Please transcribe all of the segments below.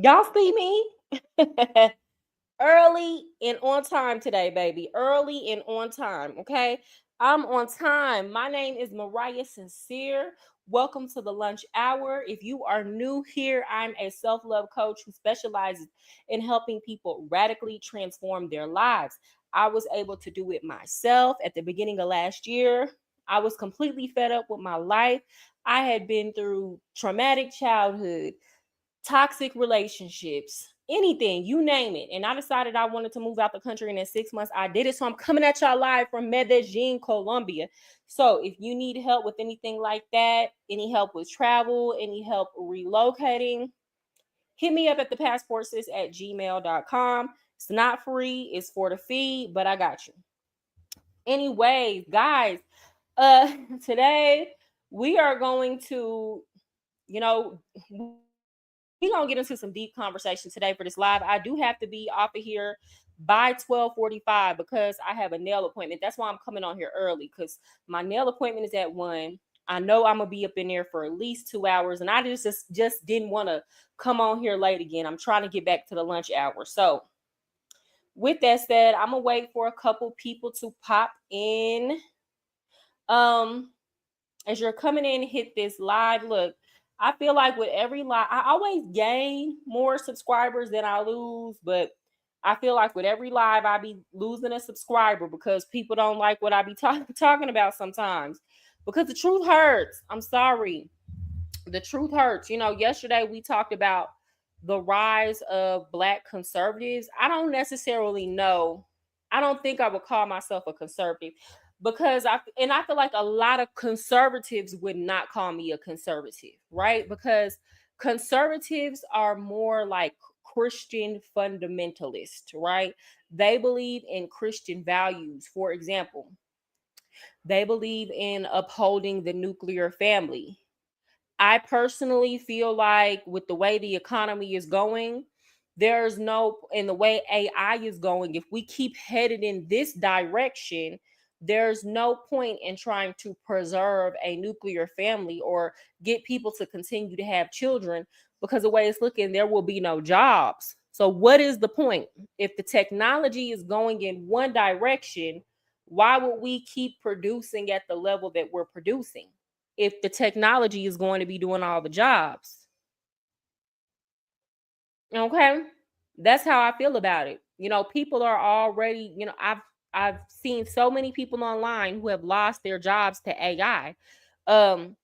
Y'all see me? Early and on time today, baby. Early and on time, okay? I'm on time. My name is Mariah Sincere. Welcome to the lunch hour. If you are new here, I'm a self love coach who specializes in helping people radically transform their lives. I was able to do it myself at the beginning of last year. I was completely fed up with my life. I had been through traumatic childhood, toxic relationships, anything, you name it. And I decided I wanted to move out the country. And in 6 months, I did it. So I'm coming at y'all live from Medellin, Colombia. So if you need help with anything like that, any help with travel, any help relocating, hit me up at thepassportsis@gmail.com. It's not free, it's for the fee, but I got you. Anyways, guys, uh today we are going to, you know, we're gonna get into some deep conversation today for this live. I do have to be off of here by 12:45 because I have a nail appointment. That's why I'm coming on here early, because my nail appointment is at 1. I know I'm gonna be up in there for at least 2 hours, and I just didn't want to come on here late again. I'm trying to get back to the lunch hour. So with that said, I'm gonna wait for a couple people to pop in. Um, as you're coming in, hit this live. Look, I feel like with every live, I always gain more subscribers than I lose, but I feel like with every live, I be losing a subscriber because people don't like what I be talking about sometimes. Because the truth hurts. I'm sorry. The truth hurts. Yesterday we talked about the rise of Black conservatives. I don't necessarily know. I don't think I would call myself a conservative, because I feel like a lot of conservatives would not call me a conservative, right? Because conservatives are more like Christian fundamentalists, right? They believe in Christian values. For example, they believe in upholding the nuclear family. I personally feel like with the way the economy is going, there's no, in the way AI is going, if we keep headed in this direction, there's no point in trying to preserve a nuclear family or get people to continue to have children, because the way it's looking, there will be no jobs. So, what is the point? If the technology is going in one direction, why would we keep producing at the level that we're producing if the technology is going to be doing all the jobs? Okay. That's how I feel about it. People are already, I've seen so many people online who have lost their jobs to AI. Um,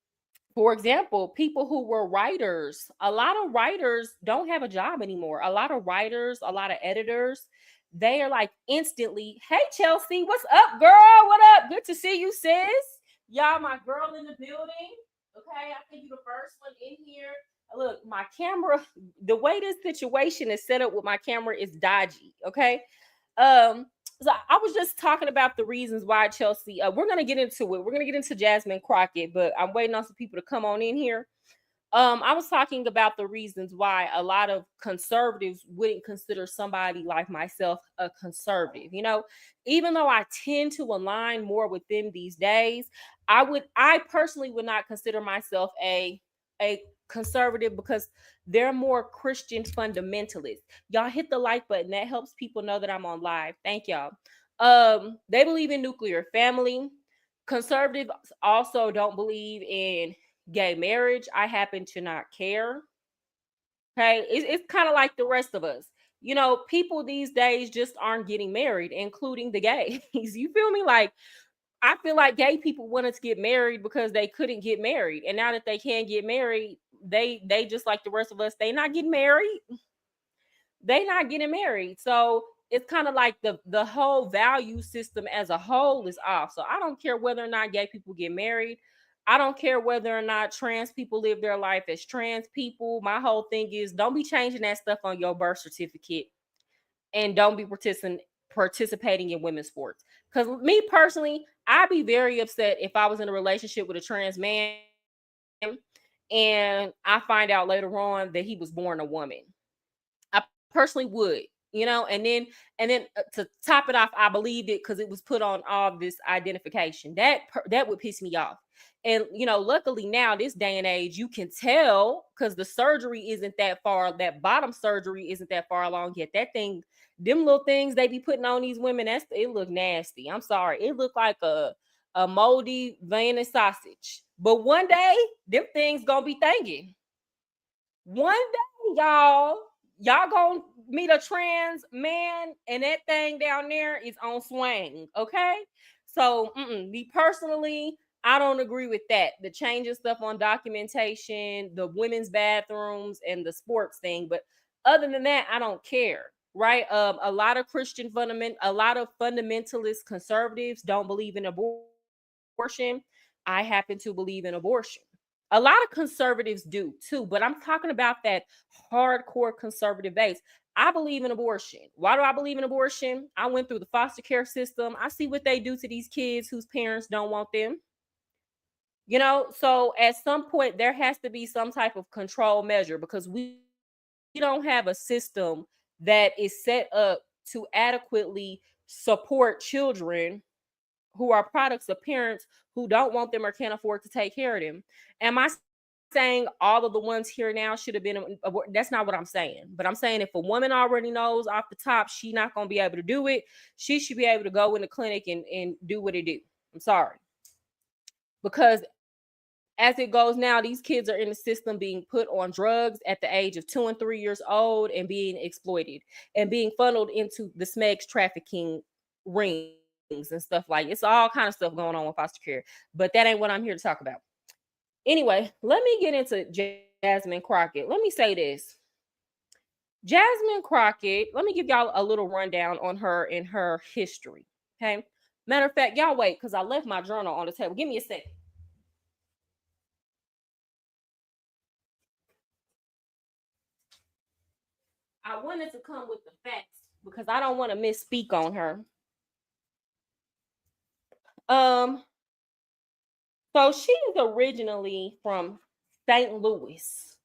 for example, people who were writers, a lot of writers don't have a job anymore. A lot of writers, a lot of editors, they are like instantly, hey Chelsea, what's up, girl? What up? Good to see you, sis. Y'all, my girl in the building. Okay, I think you're the first one in here. Look, my camera, the way this situation is set up with my camera is dodgy. Okay. So I was just talking about the reasons why Chelsea. We're gonna get into it. We're gonna get into Jasmine Crocket, but I'm waiting on some people to come on in here. I was talking about the reasons why a lot of conservatives wouldn't consider somebody like myself a conservative. Even though I tend to align more with them these days, I personally would not consider myself a conservative, because they're more Christian fundamentalists. Y'all hit the like button. That helps people know that I'm on live. Thank y'all. They believe in nuclear family. Conservatives also don't believe in gay marriage. I happen to not care. Okay. It's kind of like the rest of us. People these days just aren't getting married, including the gays. You feel me? Like, I feel like gay people wanted to get married because they couldn't get married. And now that they can get married, they just like the rest of us, they not getting married. They not getting married. So it's kind of like the whole value system as a whole is off. So I don't care whether or not gay people get married. I don't care whether or not trans people live their life as trans people. My whole thing is, don't be changing that stuff on your birth certificate, and don't be participating in women's sports. Because me personally, I'd be very upset if I was in a relationship with a trans man and I find out later on that he was born a woman. I personally would. and then to top it off, I believed it because it was put on all this identification. That would piss me off. And luckily now, this day and age, you can tell because the surgery isn't that far. That bottom surgery isn't that far along yet. That thing, them little things they be putting on these women, it look nasty. I'm sorry, it looked like a moldy vein and sausage. But one day, them things gonna be thinking. One day, y'all gonna meet a trans man, and that thing down there is on swing. Okay, so me personally, I don't agree with that. The changing stuff on documentation, the women's bathrooms, and the sports thing. But other than that, I don't care. Right? A lot of a lot of fundamentalist conservatives don't believe in abortion. I happen to believe in abortion. A lot of conservatives do too, but I'm talking about that hardcore conservative base. I believe in abortion. Why do I believe in abortion? I went through the foster care system. I see what they do to these kids whose parents don't want them. So at some point there has to be some type of control measure because we don't have a system that is set up to adequately support children who are products of parents who don't want them or can't afford to take care of them. Am I saying all of the ones here now should have been? That's not what I'm saying. But I'm saying if a woman already knows off the top she's not going to be able to do it, she should be able to go in the clinic and do what it do. I'm sorry. Because as it goes now, these kids are in the system being put on drugs at the age of 2 and 3 years old and being exploited and being funneled into the SMEX trafficking rings and stuff. Like, it's all kind of stuff going on with foster care, but that ain't what I'm here to talk about. Anyway, let me get into Jasmine Crocket. Let me say this. Jasmine Crocket, let me give y'all a little rundown on her and her history. Okay. Matter of fact, y'all wait, because I left my journal on the table. Give me a second. I wanted to come with the facts because I don't want to misspeak on her. So she's originally from St. Louis,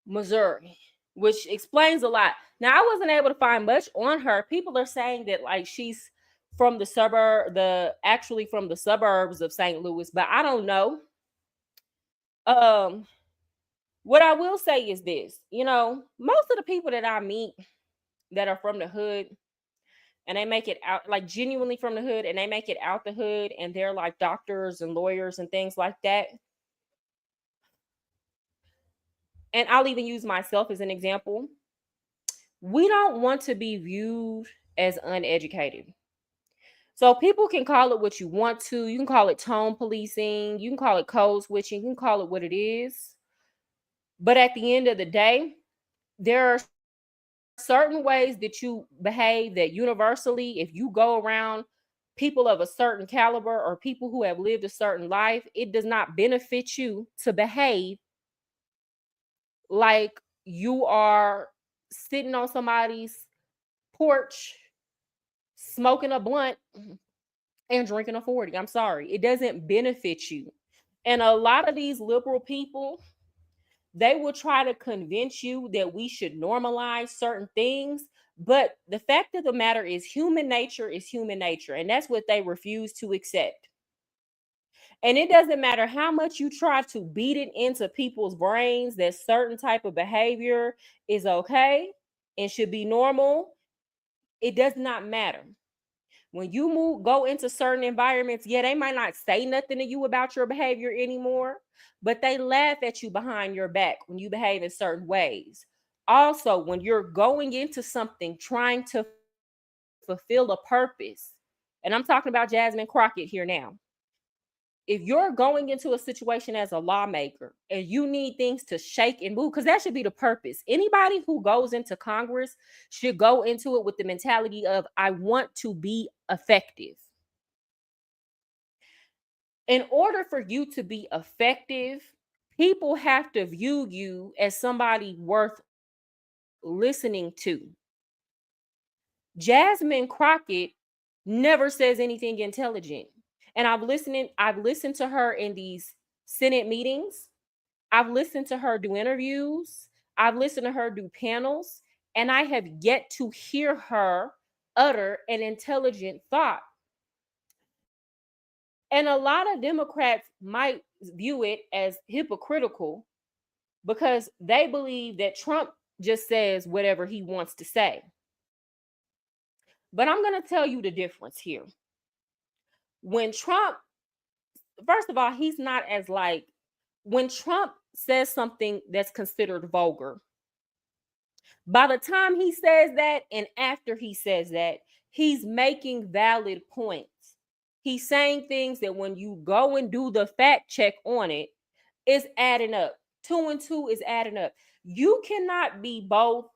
Missouri, which explains a lot. Now, I wasn't able to find much on her. People are saying that like she's from the actually from the suburbs of St. Louis, but I don't know. What I will say is this, most of the people that I meet that are from the hood and they make it out, like genuinely from the hood, and they make it out the hood and they're like doctors and lawyers and things like that. And I'll even use myself as an example. We don't want to be viewed as uneducated. So people can call it what you want to. You can call it tone policing. You can call it code switching. You can call it what it is. But at the end of the day, there are certain ways that you behave that universally, if you go around people of a certain caliber or people who have lived a certain life, it does not benefit you to behave like you are sitting on somebody's porch smoking a blunt and drinking a 40. I'm sorry. It doesn't benefit you. And a lot of these liberal people, they will try to convince you that we should normalize certain things. But the fact of the matter is, human nature is human nature. And that's what they refuse to accept. And it doesn't matter how much you try to beat it into people's brains that certain type of behavior is okay and should be normal. It does not matter. When you go into certain environments, yeah, they might not say nothing to you about your behavior anymore, but they laugh at you behind your back when you behave in certain ways. Also, when you're going into something trying to fulfill a purpose, and I'm talking about Jasmine Crocket here now. If you're going into a situation as a lawmaker and you need things to shake and move, because that should be the purpose. Anybody who goes into Congress should go into it with the mentality of, I want to be effective. In order for you to be effective, people have to view you as somebody worth listening to. Jasmine Crocket never says anything intelligent. And I've listened to her in these Senate meetings. I've listened to her do interviews. I've listened to her do panels. And I have yet to hear her utter an intelligent thought. And a lot of Democrats might view it as hypocritical because they believe that Trump just says whatever he wants to say. But I'm going to tell you the difference here. When Trump, first of all, he's not as like, when Trump says something that's considered vulgar, by the time he says that and after he says that, he's making valid points. He's saying things that when you go and do the fact check on it, it's adding up. 2 and 2 is adding up. You cannot be both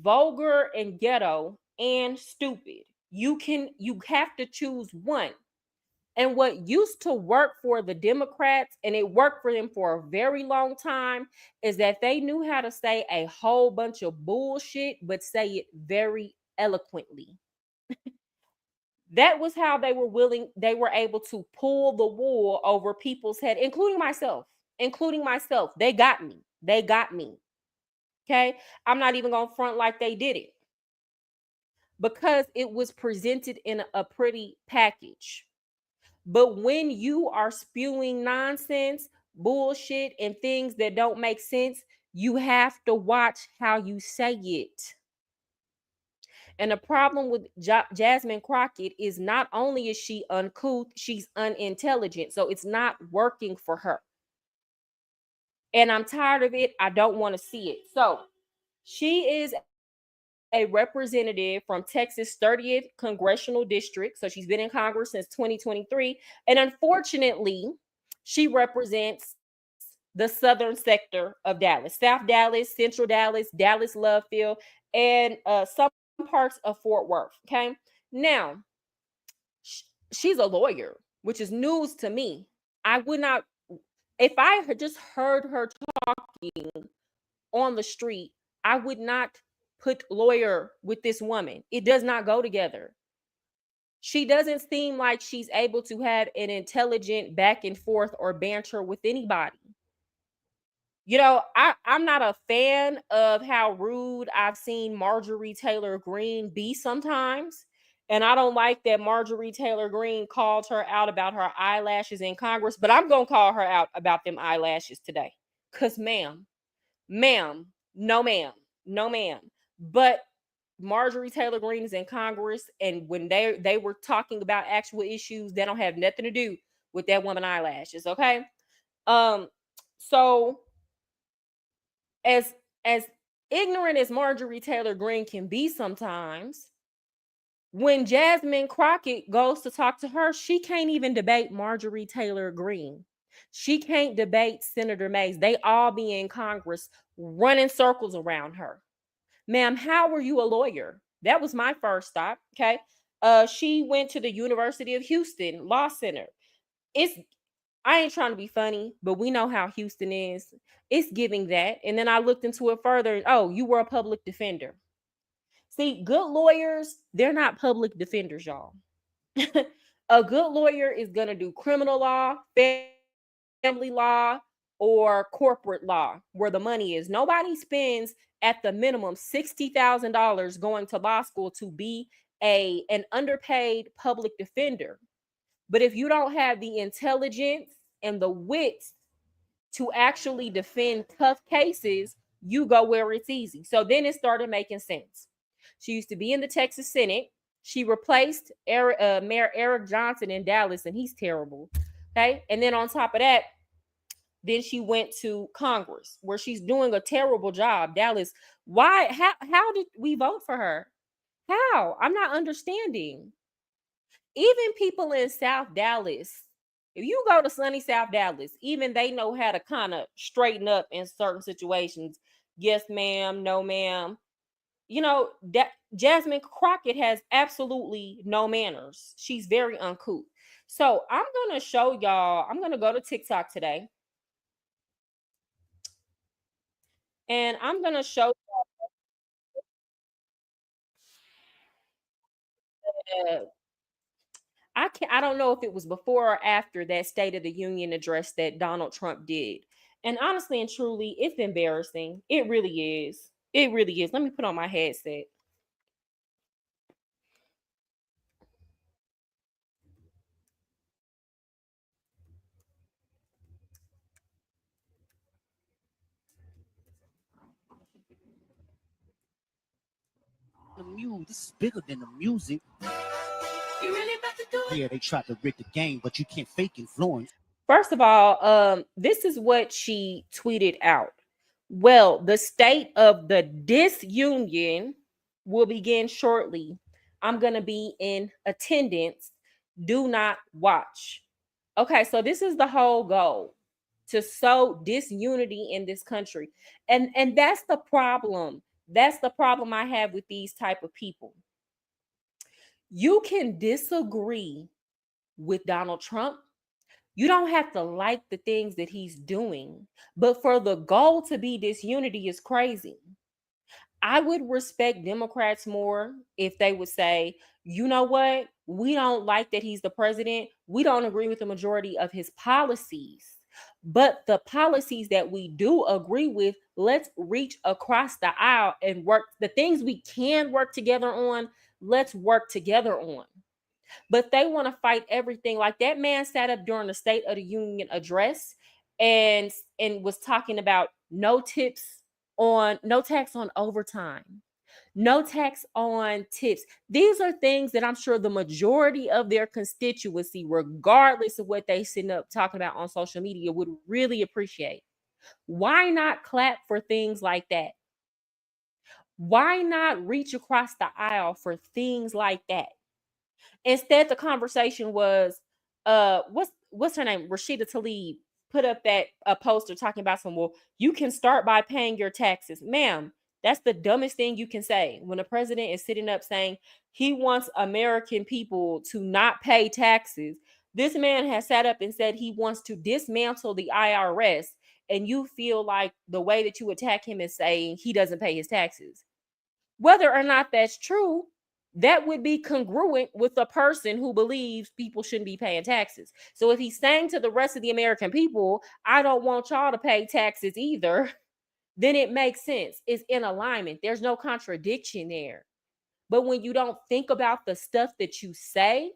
vulgar and ghetto and stupid. You have to choose one. And what used to work for the Democrats, and it worked for them for a very long time, is that they knew how to say a whole bunch of bullshit, but say it very eloquently. That was how they were able to pull the wool over people's head, including myself. They got me. Okay. I'm not even going to front like they did it because it was presented in a pretty package. But when you are spewing nonsense, bullshit, and things that don't make sense, you have to watch how you say it. And the problem with Jasmine Crockett is not only is she uncouth, she's unintelligent. So it's not working for her. And I'm tired of it. I don't want to see it. So she is a representative from Texas 30th Congressional District. So she's been in Congress since 2023. And unfortunately, she represents the southern sector of Dallas, South Dallas, Central Dallas, Dallas Love Field, and some parts of Fort Worth. Okay. Now, she's a lawyer, which is news to me. I would not, if I had just heard her talking on the street, I would not put lawyer with this woman. It does not go together. She doesn't seem like she's able to have an intelligent back and forth or banter with anybody. You know, I'm not a fan of how rude I've seen Marjorie Taylor Greene be sometimes. And I don't like that Marjorie Taylor Greene called her out about her eyelashes in Congress, but I'm going to call her out about them eyelashes today. Because, ma'am, no, ma'am, no, ma'am. But Marjorie Taylor Greene is in Congress, and when they were talking about actual issues, they don't have nothing to do with that woman eyelashes, okay? So as ignorant as Marjorie Taylor Greene can be sometimes, when Jasmine Crockett goes to talk to her, she can't even debate Marjorie Taylor Greene. She can't debate Senator Mays. They all be in Congress running circles around her. Ma'am, how were you a lawyer? That was my first stop. Okay. She went to the University of Houston Law Center. I ain't trying to be funny, but we know how Houston is. It's giving that. And then I looked into it further. And, oh, you were a public defender. See, good lawyers, they're not public defenders, y'all. A good lawyer is going to do criminal law, family law, or corporate law, where the money is. Nobody spends at the minimum $60,000 going to law school to be an underpaid public defender. But if you don't have the intelligence and the wits to actually defend tough cases, you go where it's easy. So then it started making sense. She used to be in the Texas Senate. She replaced Mayor Eric Johnson in Dallas, and he's terrible. Okay. And then on top of that, then she went to Congress, where she's doing a terrible job. Dallas, why? How did we vote for her? How? I'm not understanding. Even people in South Dallas, if you go to sunny South Dallas, even they know how to kind of straighten up in certain situations. Yes, ma'am. No, ma'am. You know, that Jasmine Crockett has absolutely no manners. She's very uncouth. So I'm going to show y'all, I'm going to go to TikTok today. And I'm going to show uh, I don't know if it was before or after that State of the Union address that Donald Trump did. And honestly and truly, it's embarrassing. It really is. It really is. Let me put on my headset. This is bigger than the music. You really about to do it? Yeah, they tried to rig the game, but you can't fake influence. First of all, this is what she tweeted out. Well, the state of the disunion will begin shortly. I'm going to be in attendance. Do not watch. Okay, so this is the whole goal, to sow disunity in this country. And that's the problem. That's the problem I have with these type of people. You can disagree with Donald Trump. You don't have to like the things that he's doing, but for the goal to be disunity is crazy. I would respect Democrats more if they would say, you know what? We don't like that he's the president. We don't agree with the majority of his policies. But the policies that we do agree with, let's reach across the aisle and work the things we can work together on. Let's work together on. But they want to fight everything. Like that man sat up during the State of the Union address and was talking about no tax on overtime, no tax on tips. These are things that I'm sure the majority of their constituency, regardless of what they sitting up talking about on social media, would really appreciate. Why not clap for things like that? Why not reach across the aisle for things like that? Instead, the conversation was, what's her name? Rashida Tlaib put up that poster talking about well, you can start by paying your taxes. Ma'am, that's the dumbest thing you can say when the president is sitting up saying he wants American people to not pay taxes. This man has sat up and said he wants to dismantle the IRS, and you feel like the way that you attack him is saying he doesn't pay his taxes. Whether or not that's true, that would be congruent with a person who believes people shouldn't be paying taxes. So if he's saying to the rest of the American people, I don't want y'all to pay taxes either, then it makes sense. It's in alignment. There's no contradiction there. But when you don't think about the stuff that you say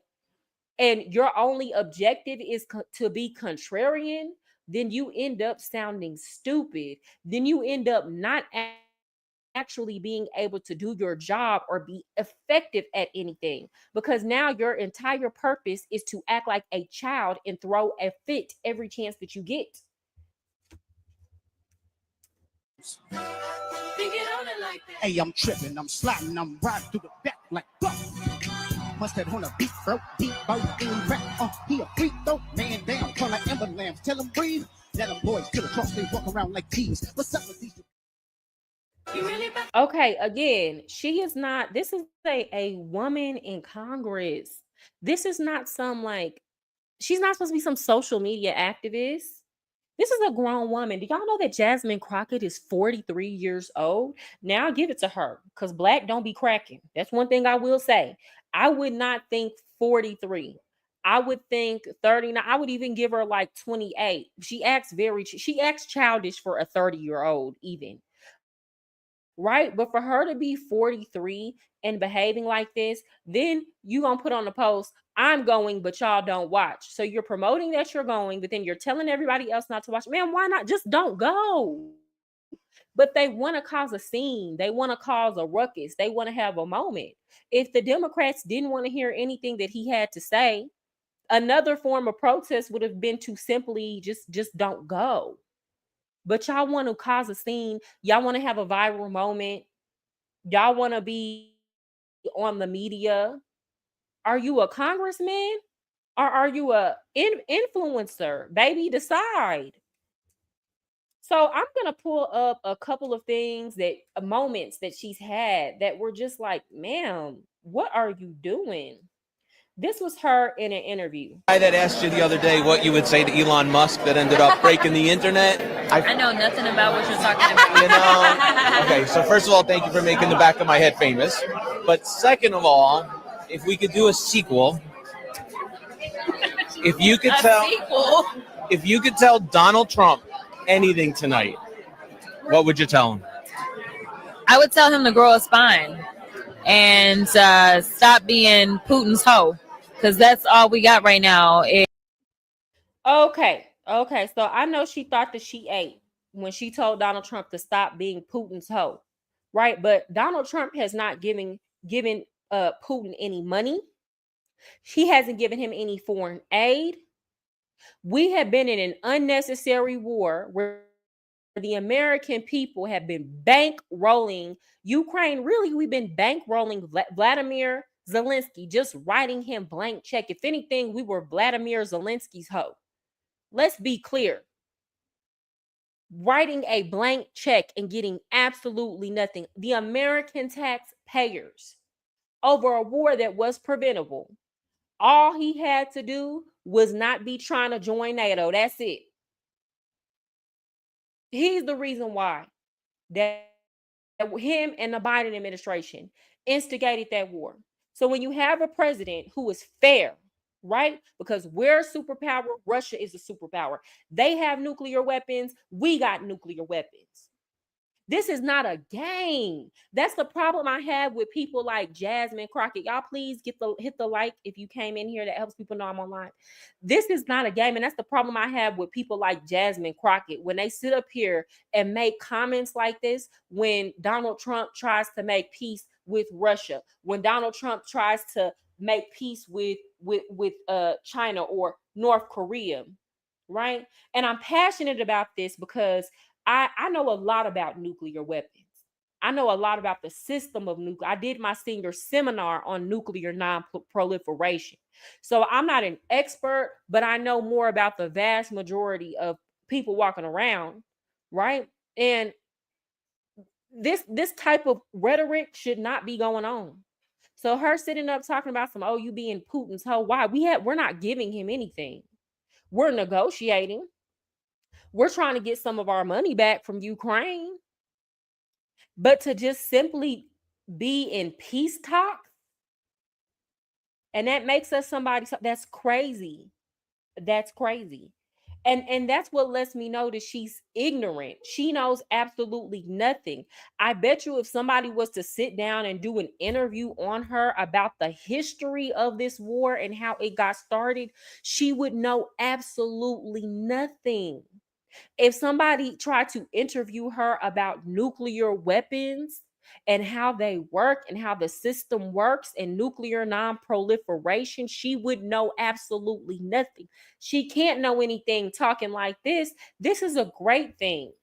and your only objective is to be contrarian, then you end up sounding stupid. Then you end up not actually being able to do your job or be effective at anything, because now your entire purpose is to act like a child and throw a fit every chance that you get. Hey, I'm tripping, I'm sliding, I'm riding through the back like must have on a beat, bro, deep boat in rap. He a freak though, man down, call like ember lamps. Tell him breathe, let them boys to the cross, they walk around like thieves. What's up with these? Okay, again, she is not, this is a woman in Congress. This is not some she's not supposed to be some social media activist. This is a grown woman. Do y'all know that Jasmine Crocket is 43 years old? Now give it to her, because black don't be cracking. That's one thing I will say. I would not think 43. I would think 39. I would even give her like 28. She acts childish for a 30-year-old even. Right? But for her to be 43 and behaving like this, then you gonna put on the post, I'm going, but y'all don't watch. So you're promoting that you're going, but then you're telling everybody else not to watch. Man, why not? Just don't go. But they want to cause a scene. They want to cause a ruckus. They want to have a moment. If the Democrats didn't want to hear anything that he had to say, another form of protest would have been to simply just don't go. But y'all want to cause a scene. Y'all want to have a viral moment. Y'all want to be on the media. Are you a congressman or are you a influencer? Baby, decide. So I'm going to pull up a couple of things moments that she's had that were just like, ma'am, what are you doing? This was her in an interview. I that asked you the other day what you would say to Elon Musk that ended up breaking the internet. I know nothing about what you're talking about. Okay, so first of all, thank you for making the back of my head famous. But second of all, if we could do a sequel, if you could tell Donald Trump anything tonight, what would you tell him? I would tell him to grow a spine and stop being Putin's hoe, because that's all we got right now. Okay. So I know she thought that she ate when she told Donald Trump to stop being Putin's hoe, right? But Donald Trump has not given Putin any money. He hasn't given him any foreign aid. We have been in an unnecessary war where the American people have been bankrolling Ukraine. Really, we've been bankrolling Vladimir Zelensky, just writing him blank check. If anything, we were Vladimir Zelensky's hoe. Let's be clear. Writing a blank check and getting absolutely nothing. The American taxpayers over a war that was preventable. All he had to do was not be trying to join NATO. That's it. He's the reason why that him and the Biden administration instigated that war. So when you have a president who is fair, right? Because we're a superpower, Russia is a superpower. They have nuclear weapons, we got nuclear weapons. This is not a game. That's the problem I have with people like Jasmine Crocket. Y'all please hit the like if you came in here. That helps people know I'm online. This is not a game. And that's the problem I have with people like Jasmine Crocket. When they sit up here and make comments like this, when Donald Trump tries to make peace with Russia, when Donald Trump tries to make peace with China or North Korea, right? And I'm passionate about this because I know a lot about nuclear weapons. I know a lot about the system of nuclear. I did my senior seminar on nuclear non-proliferation. So I'm not an expert, but I know more about the vast majority of people walking around, right? And this type of rhetoric should not be going on. So her sitting up talking about some, oh, you being Putin's hoe. Why? We're not giving him anything. We're negotiating. We're trying to get some of our money back from Ukraine. But to just simply be in peace talks, and that makes us somebody, that's crazy. That's crazy. And that's what lets me know that she's ignorant. She knows absolutely nothing. I bet you if somebody was to sit down and do an interview on her about the history of this war and how it got started, she would know absolutely nothing. If somebody tried to interview her about nuclear weapons and how they work and how the system works and nuclear non-proliferation, she would know absolutely nothing. She can't know anything talking like this. This is a great thing.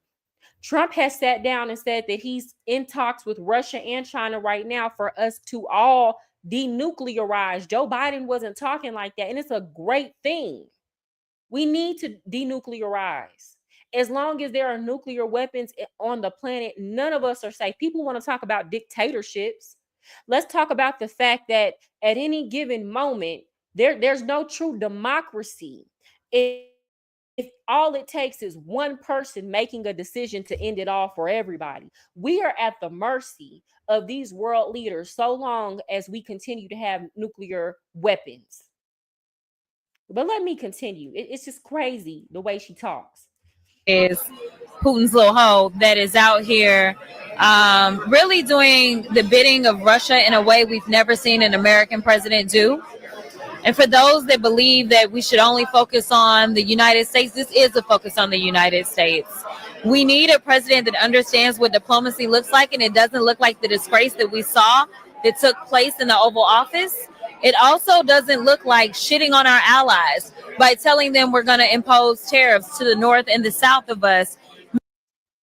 Trump has sat down and said that he's in talks with Russia and China right now for us to all denuclearize. Joe Biden wasn't talking like that, and it's a great thing. We need to denuclearize. As long as there are nuclear weapons on the planet, none of us are safe. People want to talk about dictatorships. Let's talk about the fact that at any given moment, there's no true democracy. If all it takes is one person making a decision to end it all for everybody, we are at the mercy of these world leaders so long as we continue to have nuclear weapons. But let me continue. It's just crazy the way she talks. Is Putin's little hoe that is out here really doing the bidding of Russia in a way we've never seen an American president do. And for those that believe that we should only focus on the United States, this is a focus on the United States. We need a president that understands what diplomacy looks like, and it doesn't look like the disgrace that we saw that took place in the Oval Office. It also doesn't look like shitting on our allies by telling them we're going to impose tariffs to the north and the south of us.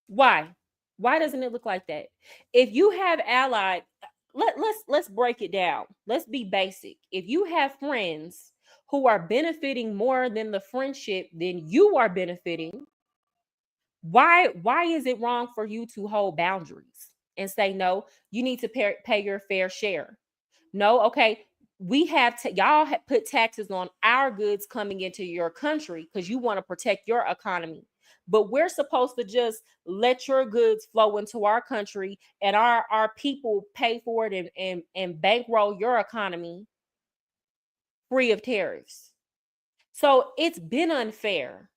Why? Why doesn't it look like that? If you have allied, let's break it down. Let's be basic. If you have friends who are benefiting more than the friendship than you are benefiting, why is it wrong for you to hold boundaries and say no, you need to pay your fair share? No, okay. We have y'all have put taxes on our goods coming into your country because you want to protect your economy. But we're supposed to just let your goods flow into our country and our people pay for it and bankroll your economy free of tariffs. So it's been unfair.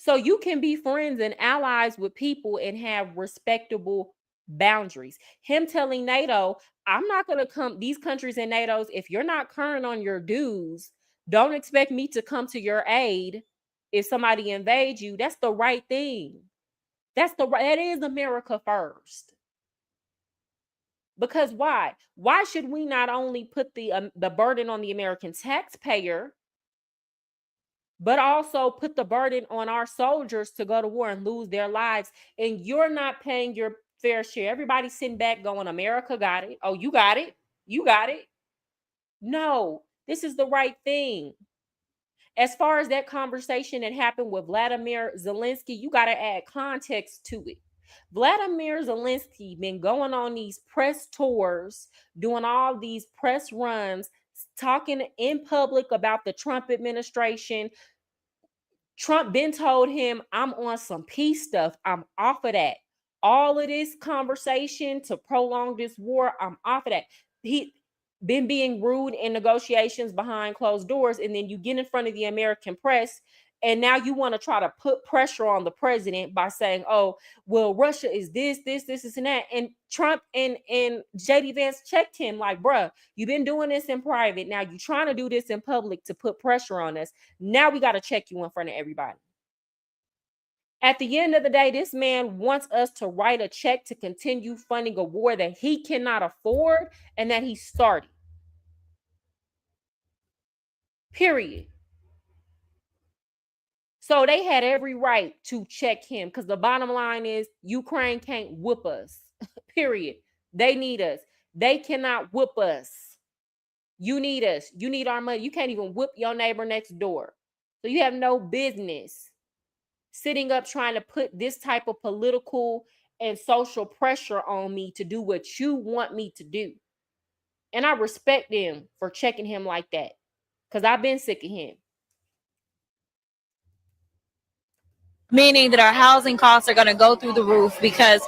So you can be friends and allies with people and have respectable boundaries. Him telling NATO, I'm not going to come, these countries in NATO's, if you're not current on your dues, don't expect me to come to your aid if somebody invades you. That's the right thing. That is America first. Because why? Why should we not only put the burden on the American taxpayer, but also put the burden on our soldiers to go to war and lose their lives, and you're not paying your fair share? Everybody's sitting back going, America got it. Oh, you got it. You got it. No, this is the right thing. As far as that conversation that happened with Vladimir Zelensky, you got to add context to it. Vladimir Zelensky been going on these press tours, doing all these press runs, talking in public about the Trump administration. Trump been told him, I'm on some peace stuff. I'm off of that. All of this conversation to prolong this war, I'm off of that. He been being rude in negotiations behind closed doors, and then you get in front of the American press, and now you want to try to put pressure on the president by saying, oh, well, Russia is this, and that. And Trump and JD Vance checked him like, bruh, you've been doing this in private. Now you're trying to do this in public to put pressure on us. Now we got to check you in front of everybody. At the end of the day, this man wants us to write a check to continue funding a war that he cannot afford and that he started. Period. So they had every right to check him, because the bottom line is Ukraine can't whoop us. Period. They need us. They cannot whoop us. You need us. You need our money. You can't even whoop your neighbor next door. So you have no business sitting up trying to put this type of political and social pressure on me to do what you want me to do. And I respect them for checking him like that, because I've been sick of him. Meaning that our housing costs are going to go through the roof because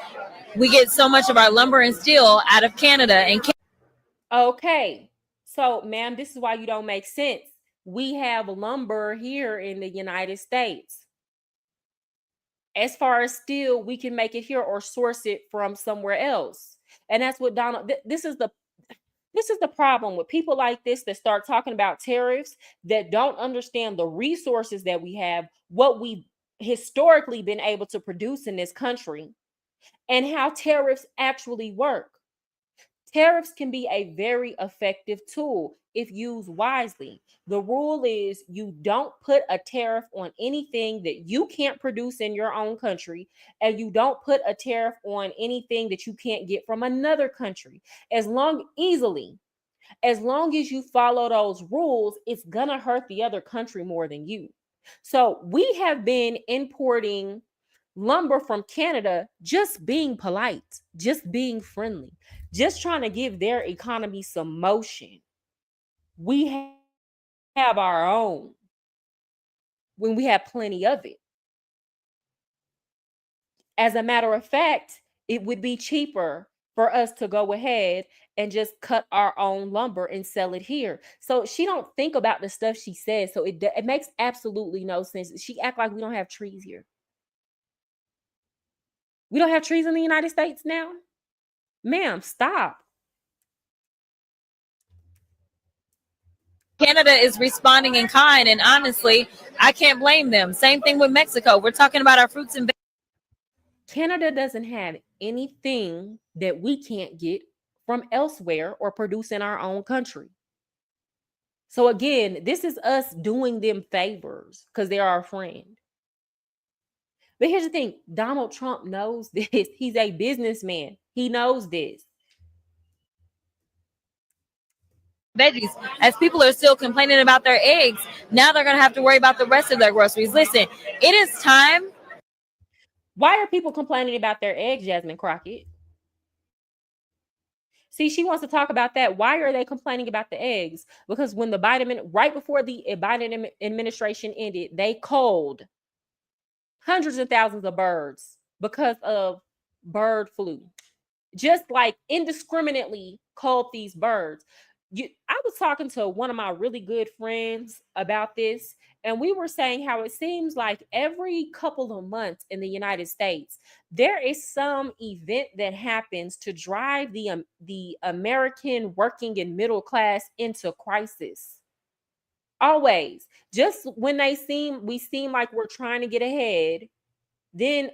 we get so much of our lumber and steel out of Canada. And okay, so ma'am, this is why you don't make sense. We have lumber here in the United States. As far as steel, we can make it here or source it from somewhere else. And that's what Donald, this is the problem with people like this that start talking about tariffs, that don't understand the resources that we have, what we've historically been able to produce in this country, and how tariffs actually work. Tariffs can be a very effective tool if used wisely. The rule is you don't put a tariff on anything that you can't produce in your own country, and you don't put a tariff on anything that you can't get from another country. As long as you follow those rules, it's gonna hurt the other country more than you. So we have been importing lumber from Canada, just being polite, just being friendly, just trying to give their economy some motion. We have our own when we have plenty of it. As a matter of fact, it would be cheaper for us to go ahead and just cut our own lumber and sell it here. So she don't think about the stuff she says. So it makes absolutely no sense. She act like we don't have trees here. We don't have trees in the United States now? Ma'am, stop. Canada is responding in kind, and honestly, I can't blame them. Same thing with Mexico. We're talking about our fruits and Canada doesn't have anything that we can't get from elsewhere or produce in our own country. So again, this is us doing them favors because they're our friend. But here's the thing, Donald Trump knows this. He's a businessman. He knows this. veggies. As people are still complaining about their eggs, now they're going to have to worry about the rest of their groceries. Listen, it is time. Why are people complaining about their eggs, Jasmine Crocket? See, she wants to talk about that. Why are they complaining about the eggs? Because when the Biden, right before the Biden administration ended, they culled hundreds of thousands of birds because of bird flu. Just like indiscriminately culled these birds. I was talking to one of my really good friends about this, and we were saying how it seems like every couple of months in the United States, there is some event that happens to drive the American working and middle class into crisis. Always. Just when we seem like we're trying to get ahead, then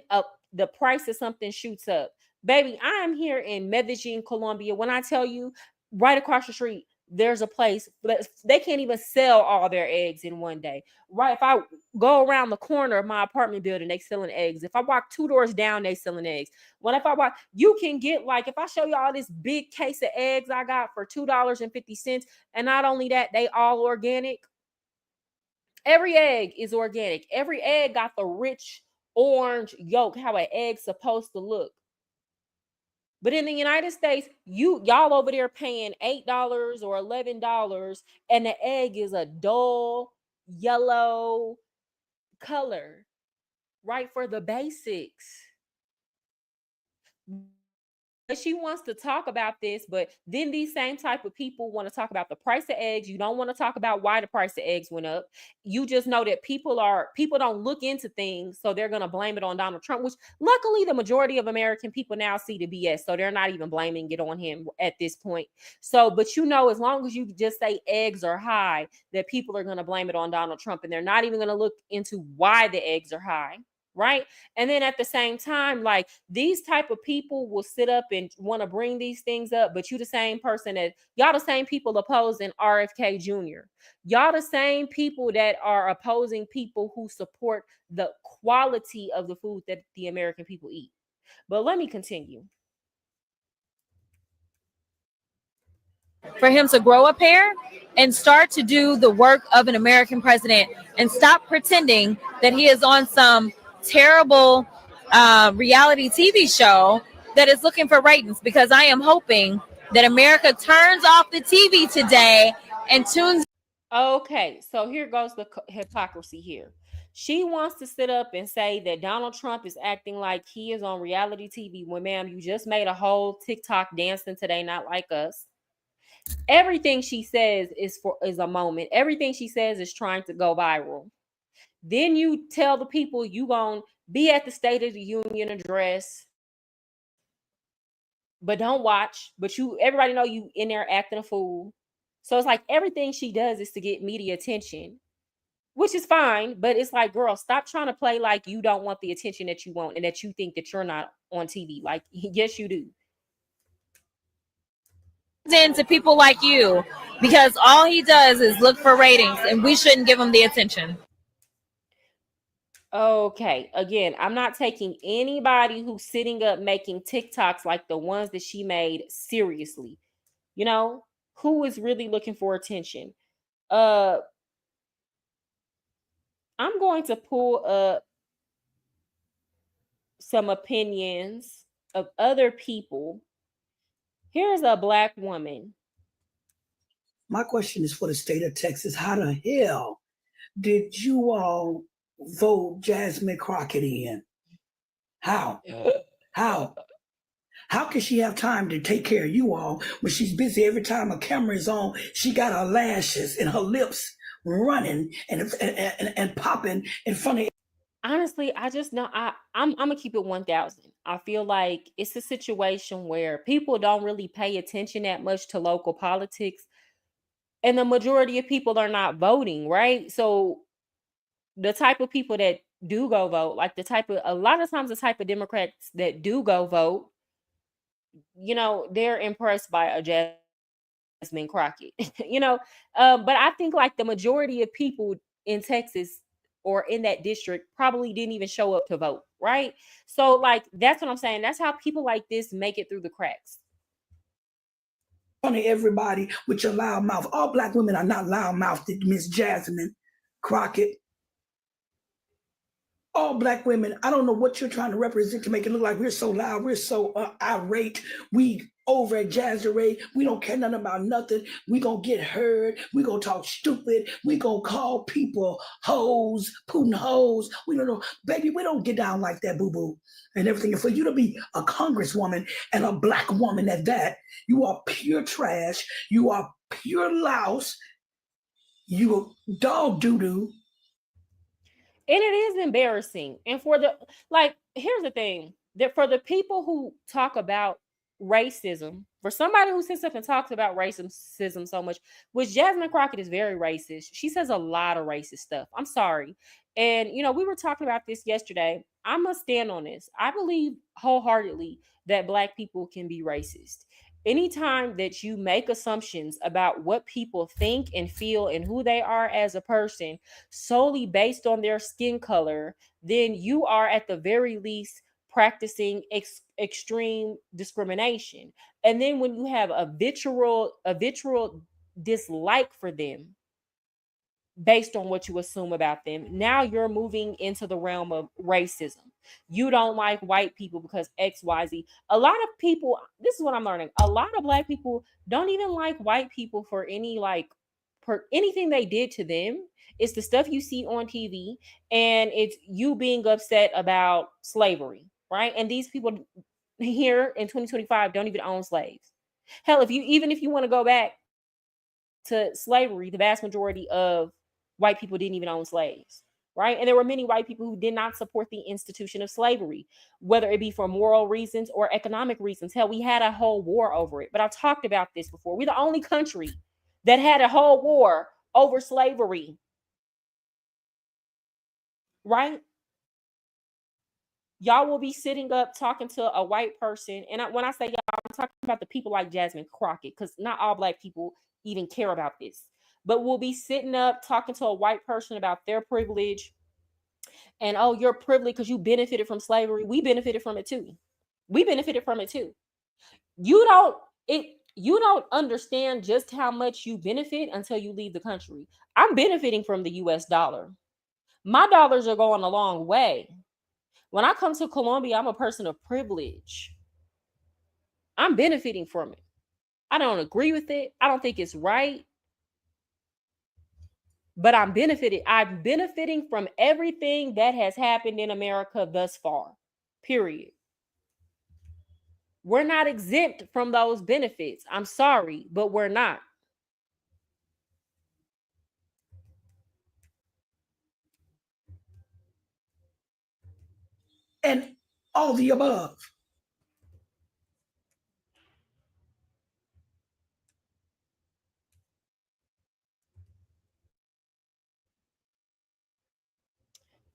the price of something shoots up. Baby, I am here in Medellin, Colombia. When I tell you, right across the street, there's a place, but they can't even sell all their eggs in one day. Right? If I go around the corner of my apartment building, they selling eggs. If I walk 2 doors down, they selling eggs. If I walk, you can get, like, if I show you all this big case of eggs I got for $2.50, and not only that, they all organic. Every egg is organic. Every egg got the rich orange yolk, how an egg's supposed to look. But in the United States, y'all over there paying $8 or $11, and the egg is a dull yellow color, right? For the basics. She wants to talk about this, but then these same type of people want to talk about the price of eggs. You don't want to talk about why the price of eggs went up. You just know that people don't look into things, so they're going to blame it on Donald Trump, which luckily the majority of American people now see the BS, so they're not even blaming it on him at this point. So, but as long as you just say eggs are high, that people are going to blame it on Donald Trump, and they're not even going to look into why the eggs are high. Right. And then at the same time, like, these type of people will sit up and want to bring these things up, but you the same person that y'all the same people opposing RFK Jr. Y'all the same people that are opposing people who support the quality of the food that the American people eat. But let me continue. For him to grow a pair and start to do the work of an American president and stop pretending that he is on some terrible reality TV show that is looking for ratings, because I am hoping that America turns off the TV today and tunes. Okay, so here goes the hypocrisy here. She wants to sit up and say that Donald Trump is acting like he is on reality TV when, ma'am, you just made a whole TikTok dancing today, not like us. Everything she says is a moment. Everything she says is trying to go viral. Then you tell the people you gonna be at the State of the Union address, but don't watch. But everybody know you in there acting a fool. So it's like everything she does is to get media attention, which is fine. But it's like, girl, stop trying to play like you don't want the attention that you want and that you think that you're not on TV. Like, yes, you do. Into people like you, because all he does is look for ratings, and we shouldn't give him the attention. Okay, again, I'm not taking anybody who's sitting up making TikToks like the ones that she made seriously. Who is really looking for attention? I'm going to pull up some opinions of other people. Here's a Black woman. My question is for the state of Texas. How the hell did you all vote Jasmine Crocket in? How? How can she have time to take care of you all when she's busy? Every time a camera is on, she got her lashes and her lips running and popping in front of. Honestly, I just know I'm gonna keep it 1,000. I feel like it's a situation where people don't really pay attention that much to local politics, and the majority of people are not voting, right? So the type of people that do go vote, like a lot of times the type of Democrats that do go vote, they're impressed by a Jasmine Crocket, but I think like the majority of people in Texas or in that district probably didn't even show up to vote, right? So like, that's what I'm saying. That's how people like this make it through the cracks. Funny, everybody with your loud mouth. All Black women are not loud mouthed, Miss Jasmine Crocket. All Black women, I don't know what you're trying to represent to make it look like we're so loud, we're so irate. We over exaggerate. We don't care nothing about nothing. We gonna get heard. We gonna talk stupid. We gonna call people hoes, Putin hoes. We don't know, baby. We don't get down like that, boo boo, and everything. And for you to be a congresswoman and a black woman at that, you are pure trash. You are pure louse. You dog doo doo. And it is embarrassing. And for the like, here's the thing, that for the people who talk about racism, for somebody who sits up and talks about racism so much, which Jasmine Crockett is very racist. She says a lot of racist stuff. I'm sorry. And we were talking about this yesterday. I must stand on this. I believe wholeheartedly that black people can be racist. Anytime that you make assumptions about what people think and feel and who they are as a person solely based on their skin color, then you are at the very least practicing extreme discrimination. And then when you have a visceral dislike for them based on what you assume about them, now you're moving into the realm of racism. You don't like white people because XYZ. A lot of people, this is what I'm learning, a lot of black people don't even like white people for any anything they did to them. It's the stuff you see on TV, and it's you being upset about slavery, right? And these people here in 2025 don't even own slaves. Hell, if you want to go back to slavery, the vast majority of white people didn't even own slaves, right? And there were many white people who did not support the institution of slavery, whether it be for moral reasons or economic reasons. Hell, we had a whole war over it. But I've talked about this before. We're the only country that had a whole war over slavery, right? Y'all will be sitting up talking to a white person. And when I say y'all, I'm talking about the people like Jasmine Crockett, because not all black people even care about this. But we'll be sitting up talking to a white person about their privilege. And oh, you're privileged because you benefited from slavery. We benefited from it too. We benefited from it too. You don't understand just how much you benefit until you leave the country. I'm benefiting from the US dollar. My dollars are going a long way. When I come to Colombia, I'm a person of privilege. I'm benefiting from it. I don't agree with it. I don't think it's right. But I'm benefiting from everything that has happened in America thus far. Period. We're not exempt from those benefits. I'm sorry, but we're not. And all the above.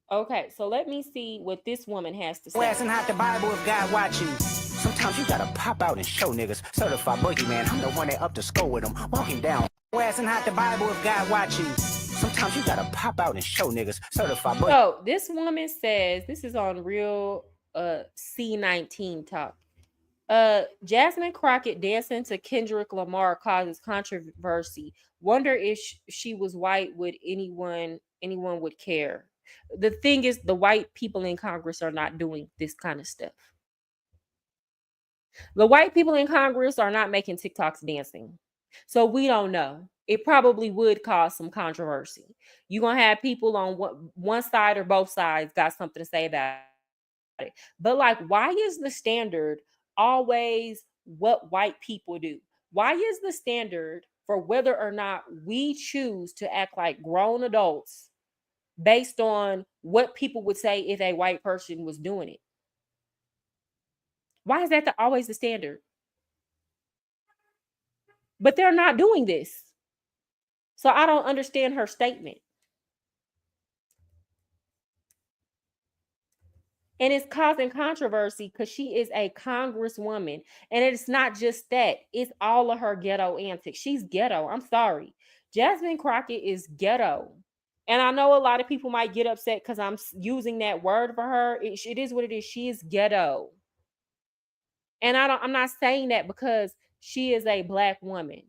Okay, so let me see what this woman has to say. Asking how the Bible if God watching. Sometimes you gotta pop out and show niggas. Certified boogeyman, I'm the one that up to score with them. Walking down. Asking how the Bible if God watching. Sometimes you gotta pop out and show niggas. Certified boogeyman. So this woman says, this is on real C19 talk. Jasmine Crockett dancing to Kendrick Lamar causes controversy. Wonder if she was white, would anyone would care. The thing is, the white people in Congress are not doing this kind of stuff. The white people in Congress are not making TikToks dancing. So we don't know. It probably would cause some controversy. You're going to have people on one side or both sides got something to say about it. But like, why is the standard always what white people do? Why is the standard for whether or not we choose to act like grown adults based on what people would say if a white person was doing it? Why is that always the standard? But they're not doing this. So I don't understand her statement. And it's causing controversy because she is a congresswoman. And it's not just that, it's all of her ghetto antics. She's ghetto. I'm sorry. Jasmine Crockett is ghetto. And I know a lot of people might get upset because I'm using that word for her. It is what it is. She is ghetto. And I'm not saying that because she is a black woman.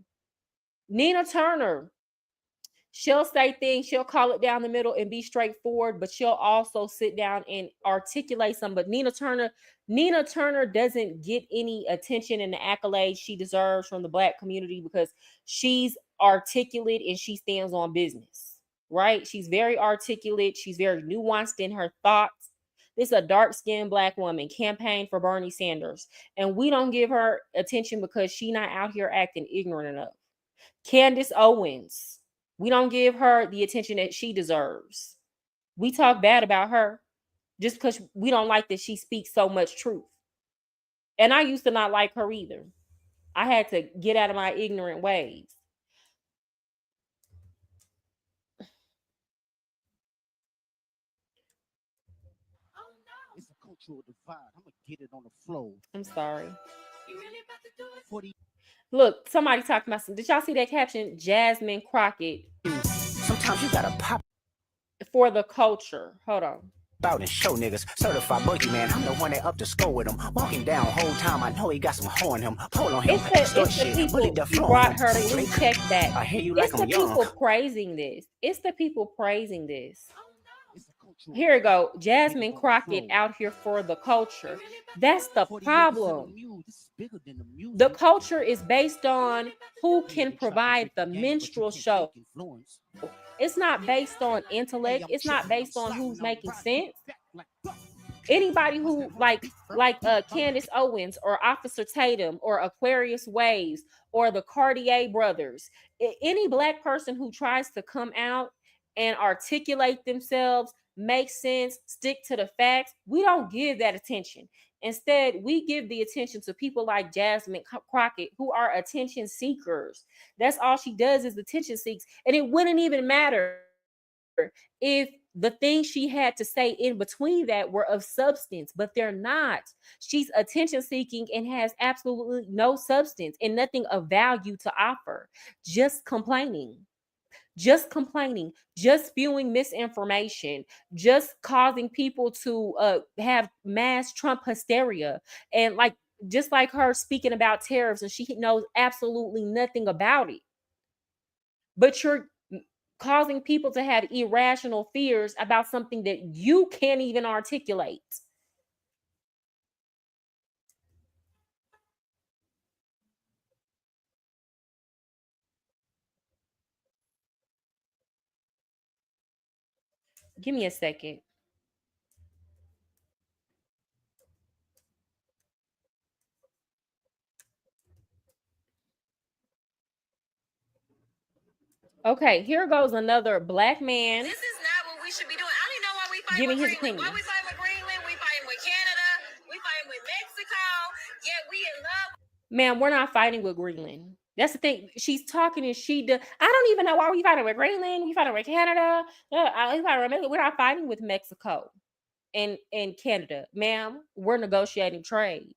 Nina Turner, She'll say things, she'll call it down the middle and be straightforward, but she'll also sit down and articulate some. But Nina Turner doesn't get any attention and the accolades she deserves from the Black community because she's articulate and she stands on business, right? She's very articulate. She's very nuanced in her thoughts. This is a dark-skinned Black woman campaigned for Bernie Sanders, and we don't give her attention because she's not out here acting ignorant enough. Candace Owens, we don't give her the attention that she deserves. We talk bad about her just because we don't like that she speaks so much truth. And I used to not like her either. I had to get out of my ignorant ways. It's a cultural divide. I'm gonna get it on the floor. I'm sorry. You really about to do it? 40. Look, somebody talking about some. Did y'all see that caption? Jasmine Crocket. Sometimes you gotta pop for the culture. Hold on. out and show niggas. Certified boogie man, I'm the one that up to score with him. Walking down whole time, I know he got some hoe on him. Pull on him. It's the people who brought her blue check back. I hear you It's like the I'm people young. praising this. It's the people praising this. Here we go. Jasmine Crocket out here for the culture. That's the problem. The culture is based on who can provide the minstrel show. It's not based on intellect. It's not based on who's making sense. Anybody who like Candace Owens or Officer Tatum or Aquarius Waves or the Cartier brothers, any Black person who tries to come out and articulate themselves, make sense, stick to the facts, we don't give that attention. Instead, we give the attention to people like Jasmine Crocket, who are attention seekers. That's all she does is attention seeks. And it wouldn't even matter if the things she had to say in between that were of substance, but they're not. She's attention seeking and has absolutely no substance and nothing of value to offer. Just complaining, just spewing misinformation, just causing people to have mass Trump hysteria. And just like her speaking about tariffs, and she knows absolutely nothing about it. But you're causing people to have irrational fears about something that you can't even articulate. Give me a second. Okay, here goes another Black man. This is not what we should be doing. I don't even know why we fight giving with his Greenland. opinion. Why we fighting with Greenland? We fighting with Canada. We fighting with Mexico. Yet we in love. Ma'am, we're not fighting with Greenland. That's the thing. She's talking and I don't even know why we fighting with Greenland. We fighting with Canada. We're not fighting with Mexico and Canada. Ma'am, we're negotiating trade.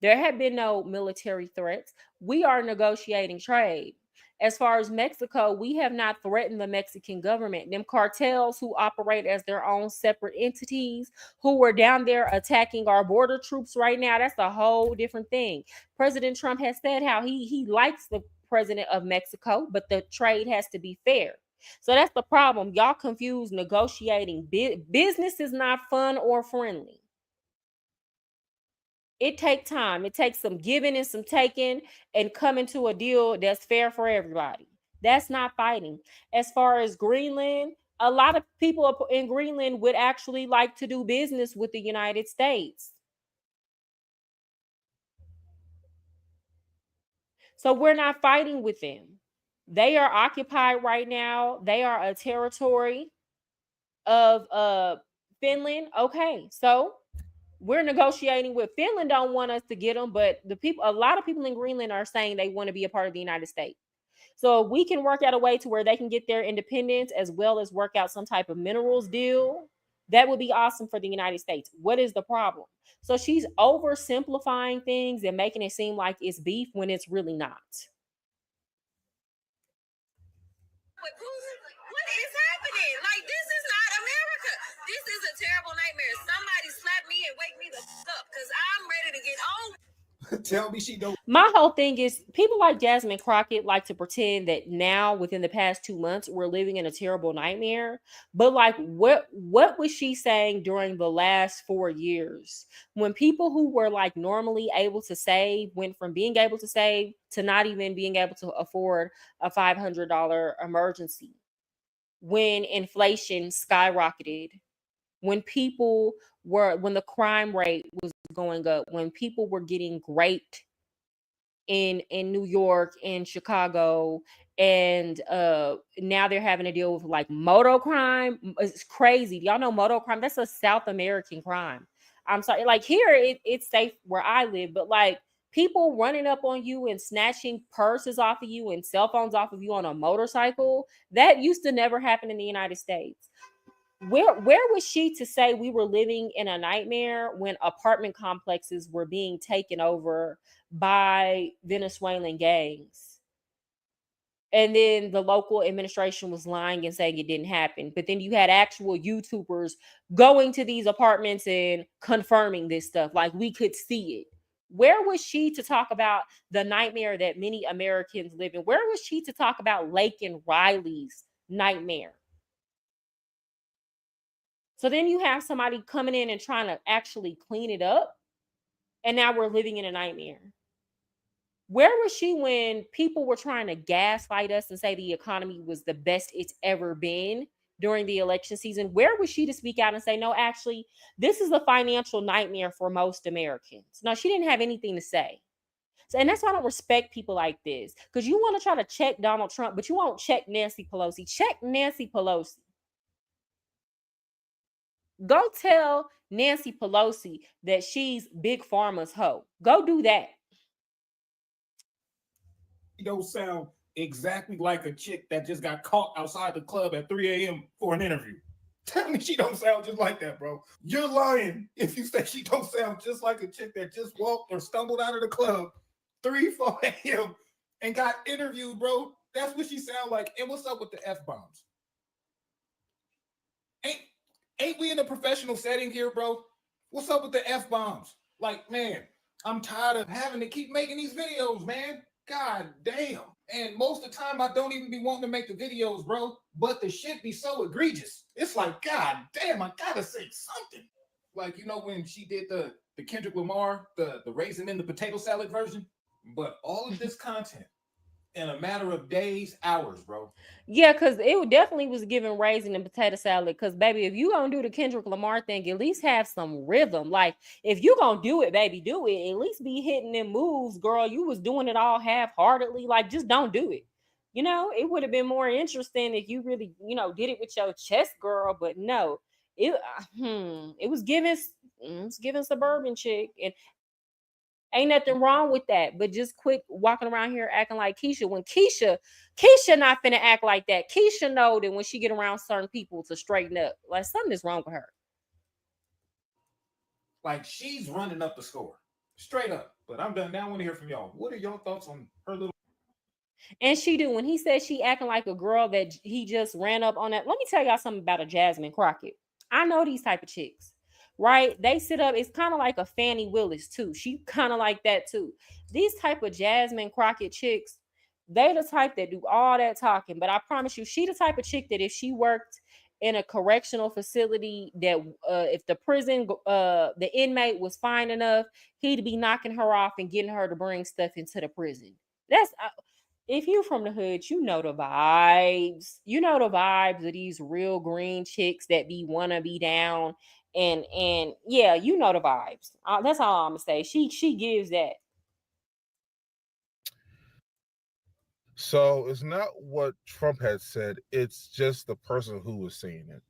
There have been no military threats. We are negotiating trade. As far as Mexico, we have not threatened the Mexican government. Them cartels who operate as their own separate entities, who were down there attacking our border troops right now, that's a whole different thing. President Trump has said how he likes the president of Mexico, but the trade has to be fair. So that's the problem. Y'all confuse negotiating. Business is not fun or friendly. It takes time. It takes some giving and some taking and coming to a deal that's fair for everybody. That's not fighting. As far as Greenland, a lot of people in Greenland would actually like to do business with the United States. So we're not fighting with them. They are occupied right now. They are a territory of Finland. Okay, so we're negotiating with Finland. Don't want us to get them, but a lot of people in Greenland are saying they want to be a part of the United States. So we can work out a way to where they can get their independence as well as work out some type of minerals deal. That would be awesome for the United States. What is the problem? So she's oversimplifying things and making it seem like it's beef when it's really not. What is happening? Like, this is not America. This is a terrible nightmare. Somebody slap me and wake me the fuck up because I'm ready to get on. Tell me she don't. My whole thing is people like Jasmine Crockett like to pretend that now within the past 2 months we're living in a terrible nightmare. But like what was she saying during the last 4 years when people who were like normally able to save went from being able to save to not even being able to afford a $500 emergency? When inflation skyrocketed, when when the crime rate was going up, when people were getting raped in New York and Chicago, and now they're having to deal with like moto crime. It's crazy. Y'all know moto crime? That's a South American crime. I'm sorry, like here it's safe where I live, but like people running up on you and snatching purses off of you and cell phones off of you on a motorcycle, that used to never happen in the United States. Where was she to say we were living in a nightmare when apartment complexes were being taken over by Venezuelan gangs? And then the local administration was lying and saying it didn't happen. But then you had actual YouTubers going to these apartments and confirming this stuff. Like we could see it. Where was she to talk about the nightmare that many Americans live in? Where was she to talk about Lake and Riley's nightmare? So then you have somebody coming in and trying to actually clean it up. And now we're living in a nightmare. Where was she when people were trying to gaslight us and say the economy was the best it's ever been during the election season? Where was she to speak out and say, no, actually, this is a financial nightmare for most Americans? No, she didn't have anything to say. So, and that's why I don't respect people like this. Because you want to try to check Donald Trump, but you won't check Nancy Pelosi. Check Nancy Pelosi. Go tell Nancy Pelosi that she's Big Pharma's hoe. Go do that. She don't sound exactly like a chick that just got caught outside the club at 3 a.m. for an interview. Tell me she don't sound just like that, bro. You're lying if you say she don't sound just like a chick that just walked or stumbled out of the club 3, 4 a.m. and got interviewed, bro. That's what she sound like. And what's up with the F-bombs? Ain't we in a professional setting here, bro? What's up with the F-bombs? Like, man, I'm tired of having to keep making these videos, man. God damn. And most of the time, I don't even be wanting to make the videos, bro. But the shit be so egregious. It's like, God damn, I gotta say something. Like, you know when she did the Kendrick Lamar, the raisin in the potato salad version? But all of this content in a matter of days, hours, bro. Yeah, because it definitely was giving raisin and potato salad. Because, baby, if you gonna do the Kendrick Lamar thing, at least have some rhythm. Like, if you gonna do it, baby, do it. At least be hitting them moves, girl. You was doing it all half-heartedly. Like, just don't do it. You know, it would have been more interesting if you really, did it with your chest, girl. But no, it was giving suburban chick. And ain't nothing wrong with that, but just quit walking around here acting like Keisha. When Keisha not finna act like that. Keisha know that when she get around certain people to straighten up, like something is wrong with her. Like she's running up the score, straight up. But I'm done now. I want to hear from y'all. What are y'all thoughts on her little? And she do. When he said she acting like a girl that he just ran up on that. Let me tell y'all something about a Jasmine Crocket. I know these type of chicks. Right? They sit up. It's kind of like a Fannie Willis too. She kind of like that too. These type of Jasmine Crockett chicks, they the type that do all that talking. But I promise you, she the type of chick that if she worked in a correctional facility, that if the inmate was fine enough, he'd be knocking her off and getting her to bring stuff into the prison. That's if you from the hood, you know the vibes. You know the vibes of these real green chicks that wanna be down. And yeah, you know the vibes. That's all I'm gonna say. She gives that. So it's not what Trump had said, it's just the person who was saying it.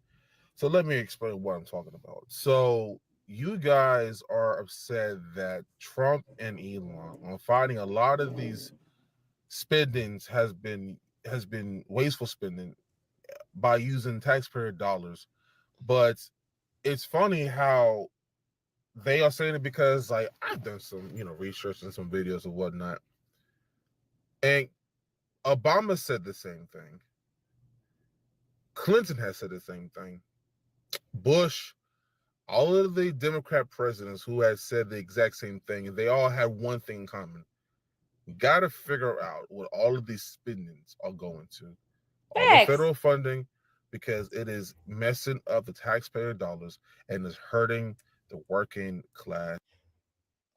So let me explain what I'm talking about. So you guys are upset that Trump and Elon are finding a lot of these spendings has been wasteful spending by using taxpayer dollars. But it's funny how they are saying it because like I've done some, research and some videos and whatnot. And Obama said the same thing. Clinton has said the same thing. Bush, all of the Democrat presidents who had said the exact same thing, and they all had one thing in common. We got to figure out what all of these spendings are going to. All the Facts. federal funding, because it is messing up the taxpayer dollars and is hurting the working class.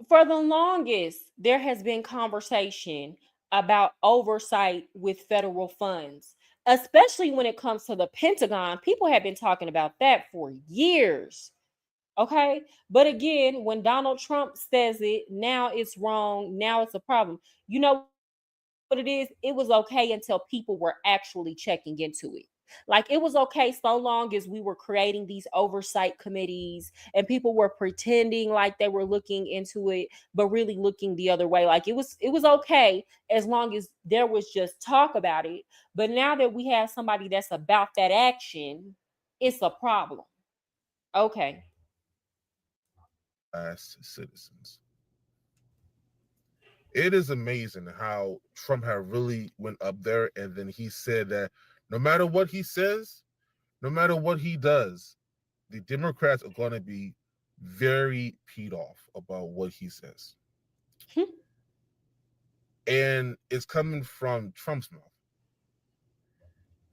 For the longest, there has been conversation about oversight with federal funds, especially when it comes to the Pentagon. People have been talking about that for years. Okay. But again, when Donald Trump says it, now it's wrong. Now it's a problem. You know what it is? It was okay until people were actually checking into it. Like it was okay so long as we were creating these oversight committees and people were pretending like they were looking into it, but really looking the other way. Like it was okay as long as there was just talk about it. But now that we have somebody that's about that action, it's a problem. Okay. As citizens. It is amazing how Trump had really went up there, and then he said that no matter what he says, no matter what he does, the Democrats are going to be very peed off about what he says. And it's coming from Trump's mouth.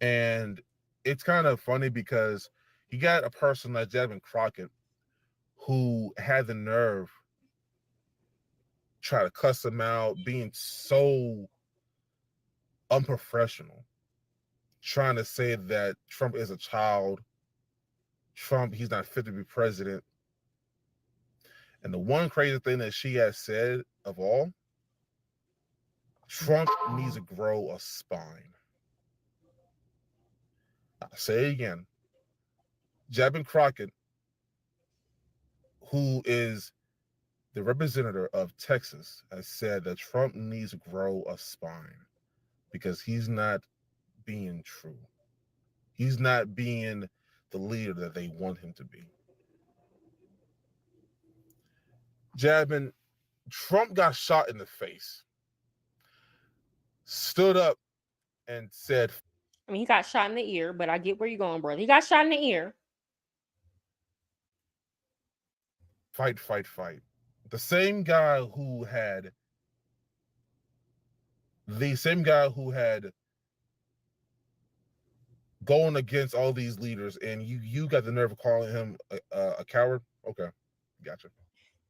And it's kind of funny because you got a person like Jasmine Crocket who had the nerve try to cuss him out, being so unprofessional, trying to say that Trump is a child, Trump, he's not fit to be president. And the one crazy thing that she has said of all, Trump needs to grow a spine. I'll say it again. Jasmine Crocket, who is the representative of Texas, has said that Trump needs to grow a spine because he's not being true. He's not being the leader that they want him to be. Jasmine, Trump got shot in the face, stood up and said, I mean, he got shot in the ear, but I get where you're going, brother. He got shot in the ear. fight, fight, fight. The same guy who had going against all these leaders, and you got the nerve of calling him a coward. Okay, gotcha.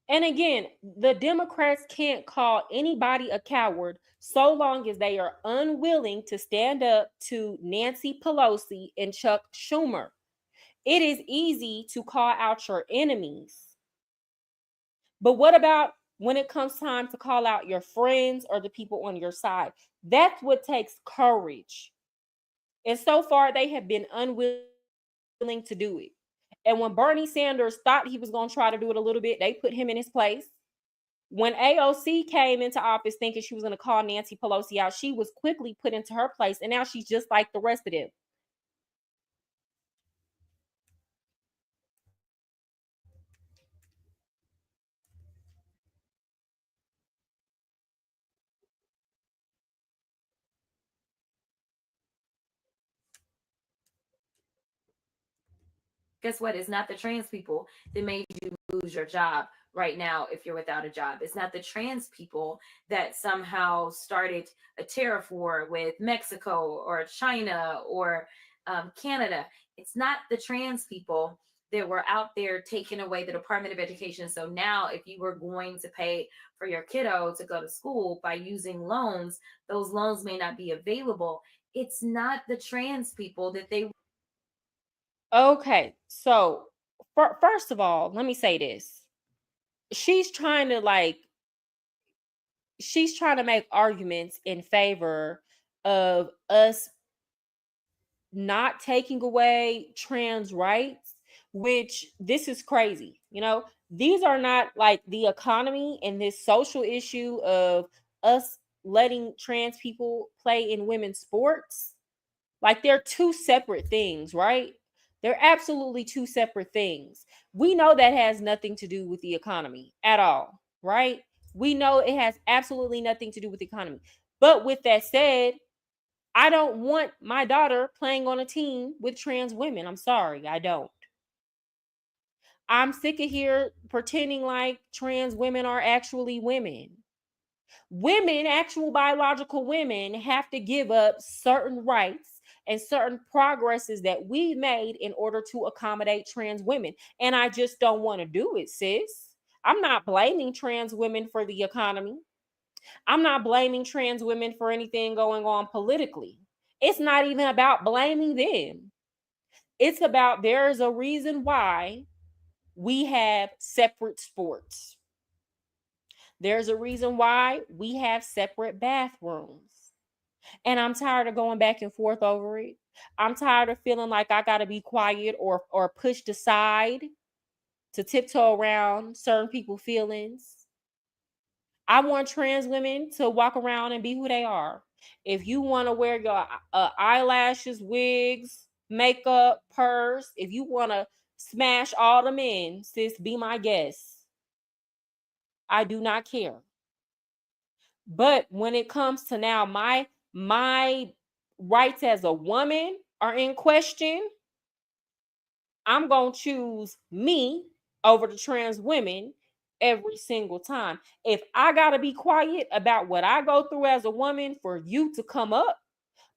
And again, the Democrats can't call anybody a coward so long as they are unwilling to stand up to Nancy Pelosi and Chuck Schumer. It is easy to call out your enemies. But what about when it comes time to call out your friends or the people on your side? That's what takes courage. And so far, they have been unwilling to do it. And when Bernie Sanders thought he was going to try to do it a little bit, they put him in his place. When AOC came into office thinking she was going to call Nancy Pelosi out, she was quickly put into her place. And now she's just like the rest of them. Guess what? It's not the trans people that made you lose your job right now if you're without a job. It's not the trans people that somehow started a tariff war with Mexico or China or Canada. It's not the trans people that were out there taking away the Department of Education. So now if you were going to pay for your kiddo to go to school by using loans, those loans may not be available. It's not the trans people that they. Okay, so first of all, let me say this. She's trying to make arguments in favor of us not taking away trans rights, which this is crazy. These are not like the economy and this social issue of us letting trans people play in women's sports. Like they're two separate things, right? They're absolutely two separate things. We know that has nothing to do with the economy at all, right? We know it has absolutely nothing to do with the economy. But with that said, I don't want my daughter playing on a team with trans women. I'm sorry, I don't. I'm sick of here pretending like trans women are actually women. Women, actual biological women, have to give up certain rights and certain progresses that we made in order to accommodate trans women. And I just don't want to do it, sis. I'm not blaming trans women for the economy. I'm not blaming trans women for anything going on politically. It's not even about blaming them. It's about there's a reason why we have separate sports. There's a reason why we have separate bathrooms. And I'm tired of going back and forth over it. I'm tired of feeling like I got to be quiet or pushed aside to tiptoe around certain people's feelings. I want trans women to walk around and be who they are. If you want to wear your eyelashes, wigs, makeup, purse, if you want to smash all the men, sis, be my guest. I do not care. But when it comes to now my rights as a woman are in question, I'm going to choose me over the trans women every single time. If I got to be quiet about what I go through as a woman for you to come up,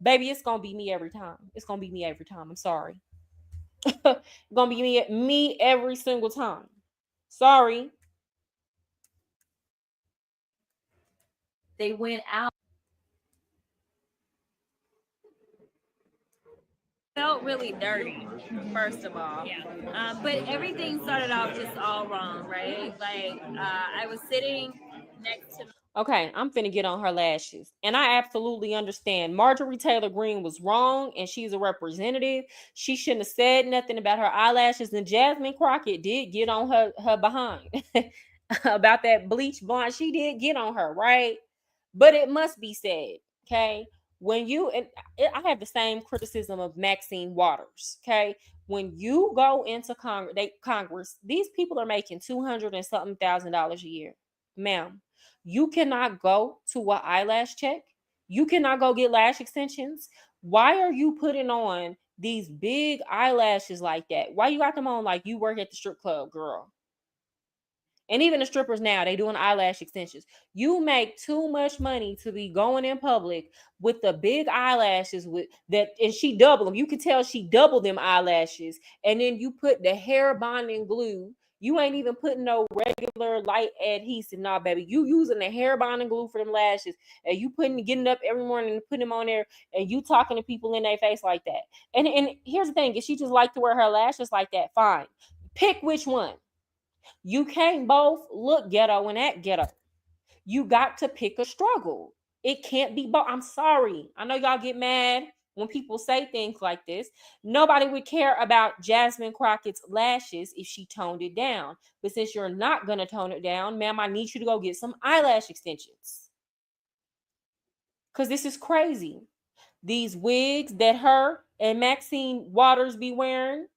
baby, it's going to be me every time. It's going to be me every time. I'm sorry. It's going to be me every single time. Sorry. They went out. Felt really dirty, first of all. Yeah. But everything started off just all wrong, right? Like I was sitting next to. Okay, I'm finna get on her lashes. And I absolutely understand. Marjorie Taylor Greene was wrong, and she's a representative. She shouldn't have said nothing about her eyelashes. And Jasmine Crocket did get on her behind about that bleach blonde. She did get on her, right? But it must be said, okay? When you, and I have the same criticism of Maxine Waters, okay? When you go into Congress, these people are making $200 and something thousand a year. Ma'am, you cannot go to an eyelash check. You cannot go get lash extensions. Why are you putting on these big eyelashes like that? Why you got them on like you work at the strip club, girl? And even the strippers now, they doing eyelash extensions. You make too much money to be going in public with the big eyelashes with that, and she doubled them. You can tell she doubled them eyelashes, and then you put the hair bonding glue. You ain't even putting no regular light adhesive, nah, baby. You using the hair bonding glue for them lashes, and you getting up every morning and putting them on there, and you talking to people in their face like that. And here's the thing: if she just like to wear her lashes like that, fine. Pick which one. You can't both look ghetto and act ghetto. You got to pick a struggle. It can't be both. I'm sorry. I know y'all get mad when people say things like this. Nobody would care about Jasmine Crockett's lashes if she toned it down. But since you're not going to tone it down, ma'am, I need you to go get some eyelash extensions. Because this is crazy. These wigs that her and Maxine Waters be wearing,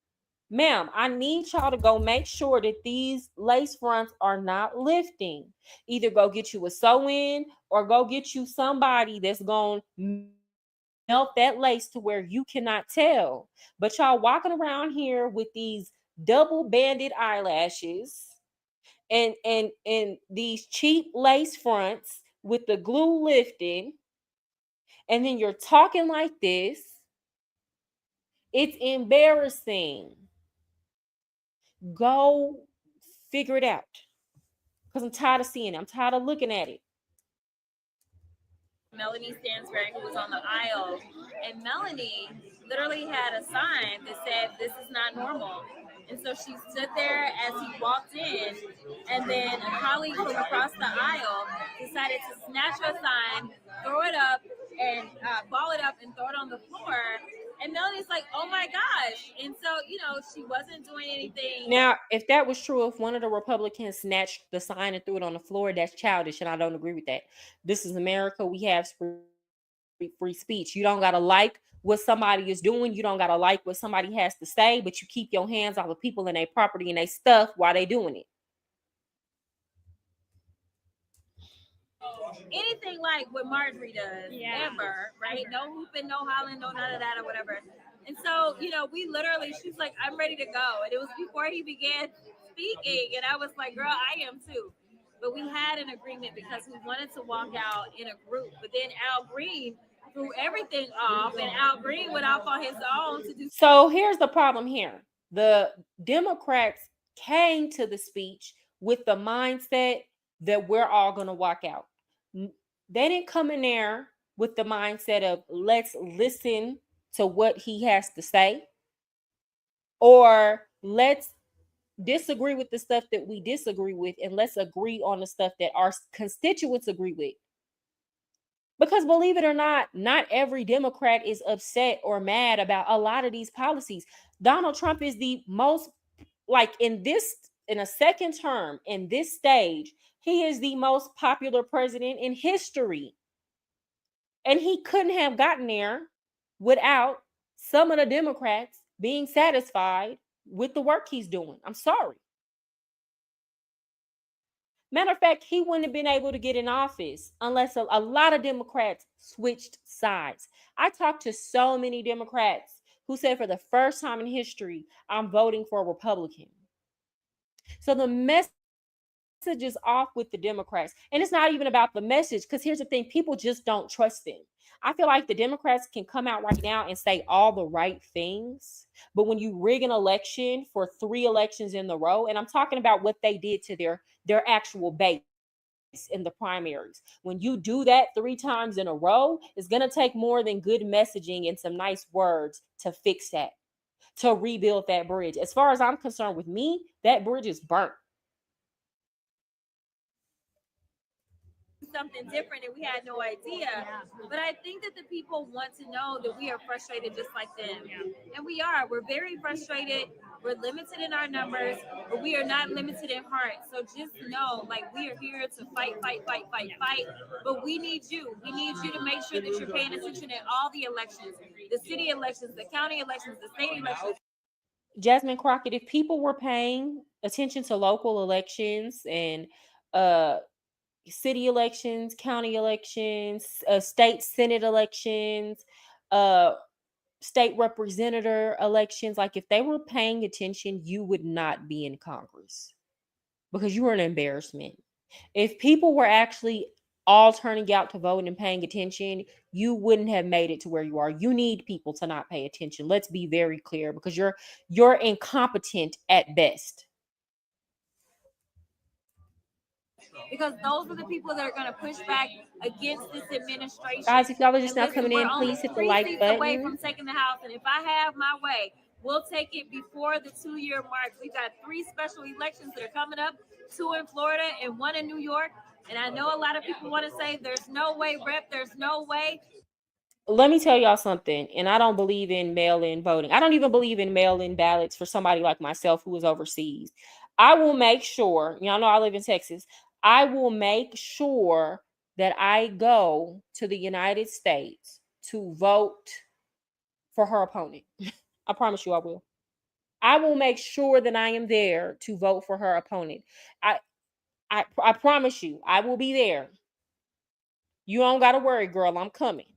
ma'am, I need y'all to go make sure that these lace fronts are not lifting. Either go get you a sew-in or go get you somebody that's going to melt that lace to where you cannot tell. But y'all walking around here with these double-banded eyelashes and these cheap lace fronts with the glue lifting, and then you're talking like this. It's embarrassing. Go figure it out. Because I'm tired of seeing it. I'm tired of looking at it. Melanie Stansberg, who was on the aisle, and Melanie literally had a sign that said, "This is not normal." And so she stood there as he walked in, and then a colleague from across the aisle decided to snatch her sign, throw it up, and ball it up and throw it on the floor. And Melanie's like, "Oh my gosh." And so, she wasn't doing anything. Now, if that was true, if one of the Republicans snatched the sign and threw it on the floor, that's childish, and I don't agree with that. This is America. We have free speech. You don't got to like what somebody is doing. You don't got to like what somebody has to say, but you keep your hands off of people and their property and their stuff while they doing it. Anything like what Marjorie does, ever, right? No hooping, no hollering, no none of that or whatever. And so, we literally, she's like, "I'm ready to go." And it was before he began speaking, and I was like, girl, I am too. But we had an agreement because we wanted to walk out in a group. But then Al Green threw everything off, and Al Green went off on his own to do. So here's the problem here. The Democrats came to the speech with the mindset that we're all going to walk out. They didn't come in there with the mindset of let's listen to what he has to say, or let's disagree with the stuff that we disagree with, and let's agree on the stuff that our constituents agree with. Because believe it or not every Democrat is upset or mad about a lot of these policies. Donald Trump is the most, like, in a second term, in this stage, he is the most popular president in history. And he couldn't have gotten there without some of the Democrats being satisfied with the work he's doing. I'm sorry. Matter of fact, he wouldn't have been able to get in office unless a lot of Democrats switched sides. I talked to so many Democrats who said for the first time in history, I'm voting for a Republican. So the message is off with the Democrats. And it's not even about the message, because here's the thing, people just don't trust them. I feel like the Democrats can come out right now and say all the right things, but when you rig an election for 3 elections in a row, and I'm talking about what they did to their actual base in the primaries, when you do that 3 times in a row, it's going to take more than good messaging and some nice words to fix that, to rebuild that bridge. As far as I'm concerned, with me, that bridge is burnt. Something different and we had no idea. But I think that the people want to know that we are frustrated just like them. And we are. We're very frustrated. We're limited in our numbers, but we are not limited in heart. So just know, like, we are here to fight. But we need you. We need you to make sure that you're paying attention at all the elections, the city elections, the county elections, the state elections. Jasmine Crocket, if people were paying attention to local elections and city elections, county elections, state senate elections, state representative elections, like if they were paying attention, you would not be in Congress because you were an embarrassment. If people were actually all turning out to vote and paying attention, you wouldn't have made it to where you are. You need people to not pay attention. Let's be very clear, because you're incompetent at best. Because those are the people that are going to push back against this administration. Guys, if y'all are just now coming in, please hit the like button. Away from taking the House, and if I have my way, we'll take it before the 2-year mark. We've got 3 special elections that are coming up, 2 in Florida and 1 in New York. And I know a lot of people want to say there's no way, Rep, there's no way. Let me tell y'all something, and I don't believe in mail-in voting. I don't even believe in mail-in ballots for somebody like myself who is overseas. I will make sure, y'all know I live in Texas, I will make sure that I go to the United States to vote for her opponent. I promise you I will. I will make sure that I am there to vote for her opponent. I promise you, I will be there. You don't got to worry, girl. I'm coming.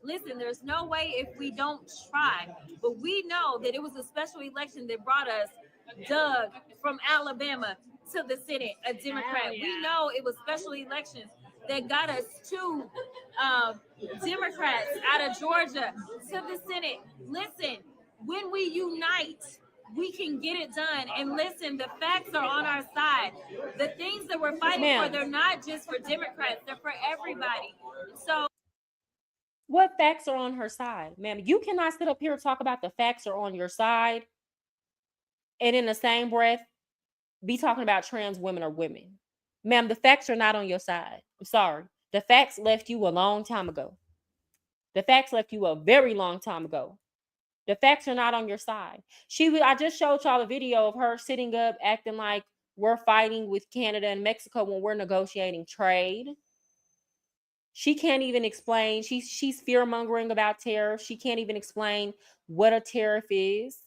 Listen, there's no way if we don't try. But we know that it was a special election that brought us Doug from Alabama to the Senate, a Democrat. We know it was special elections that got us 2 Democrats out of Georgia to the Senate. Listen, when we unite, we can get it done. And listen, the facts are on our side. The things that we're fighting for, they're not just for Democrats, they're for everybody. So what facts are on her side, ma'am? You cannot sit up here and talk about the facts are on your side and in the same breath be talking about trans women or women. Ma'am, the facts are not on your side. I'm sorry. The facts left you a long time ago. The facts left you a very long time ago. The facts are not on your side. I just showed y'all a video of her sitting up acting like we're fighting with Canada and Mexico when we're negotiating trade. She can't even explain. She's fear-mongering about tariffs. She can't even explain what a tariff is.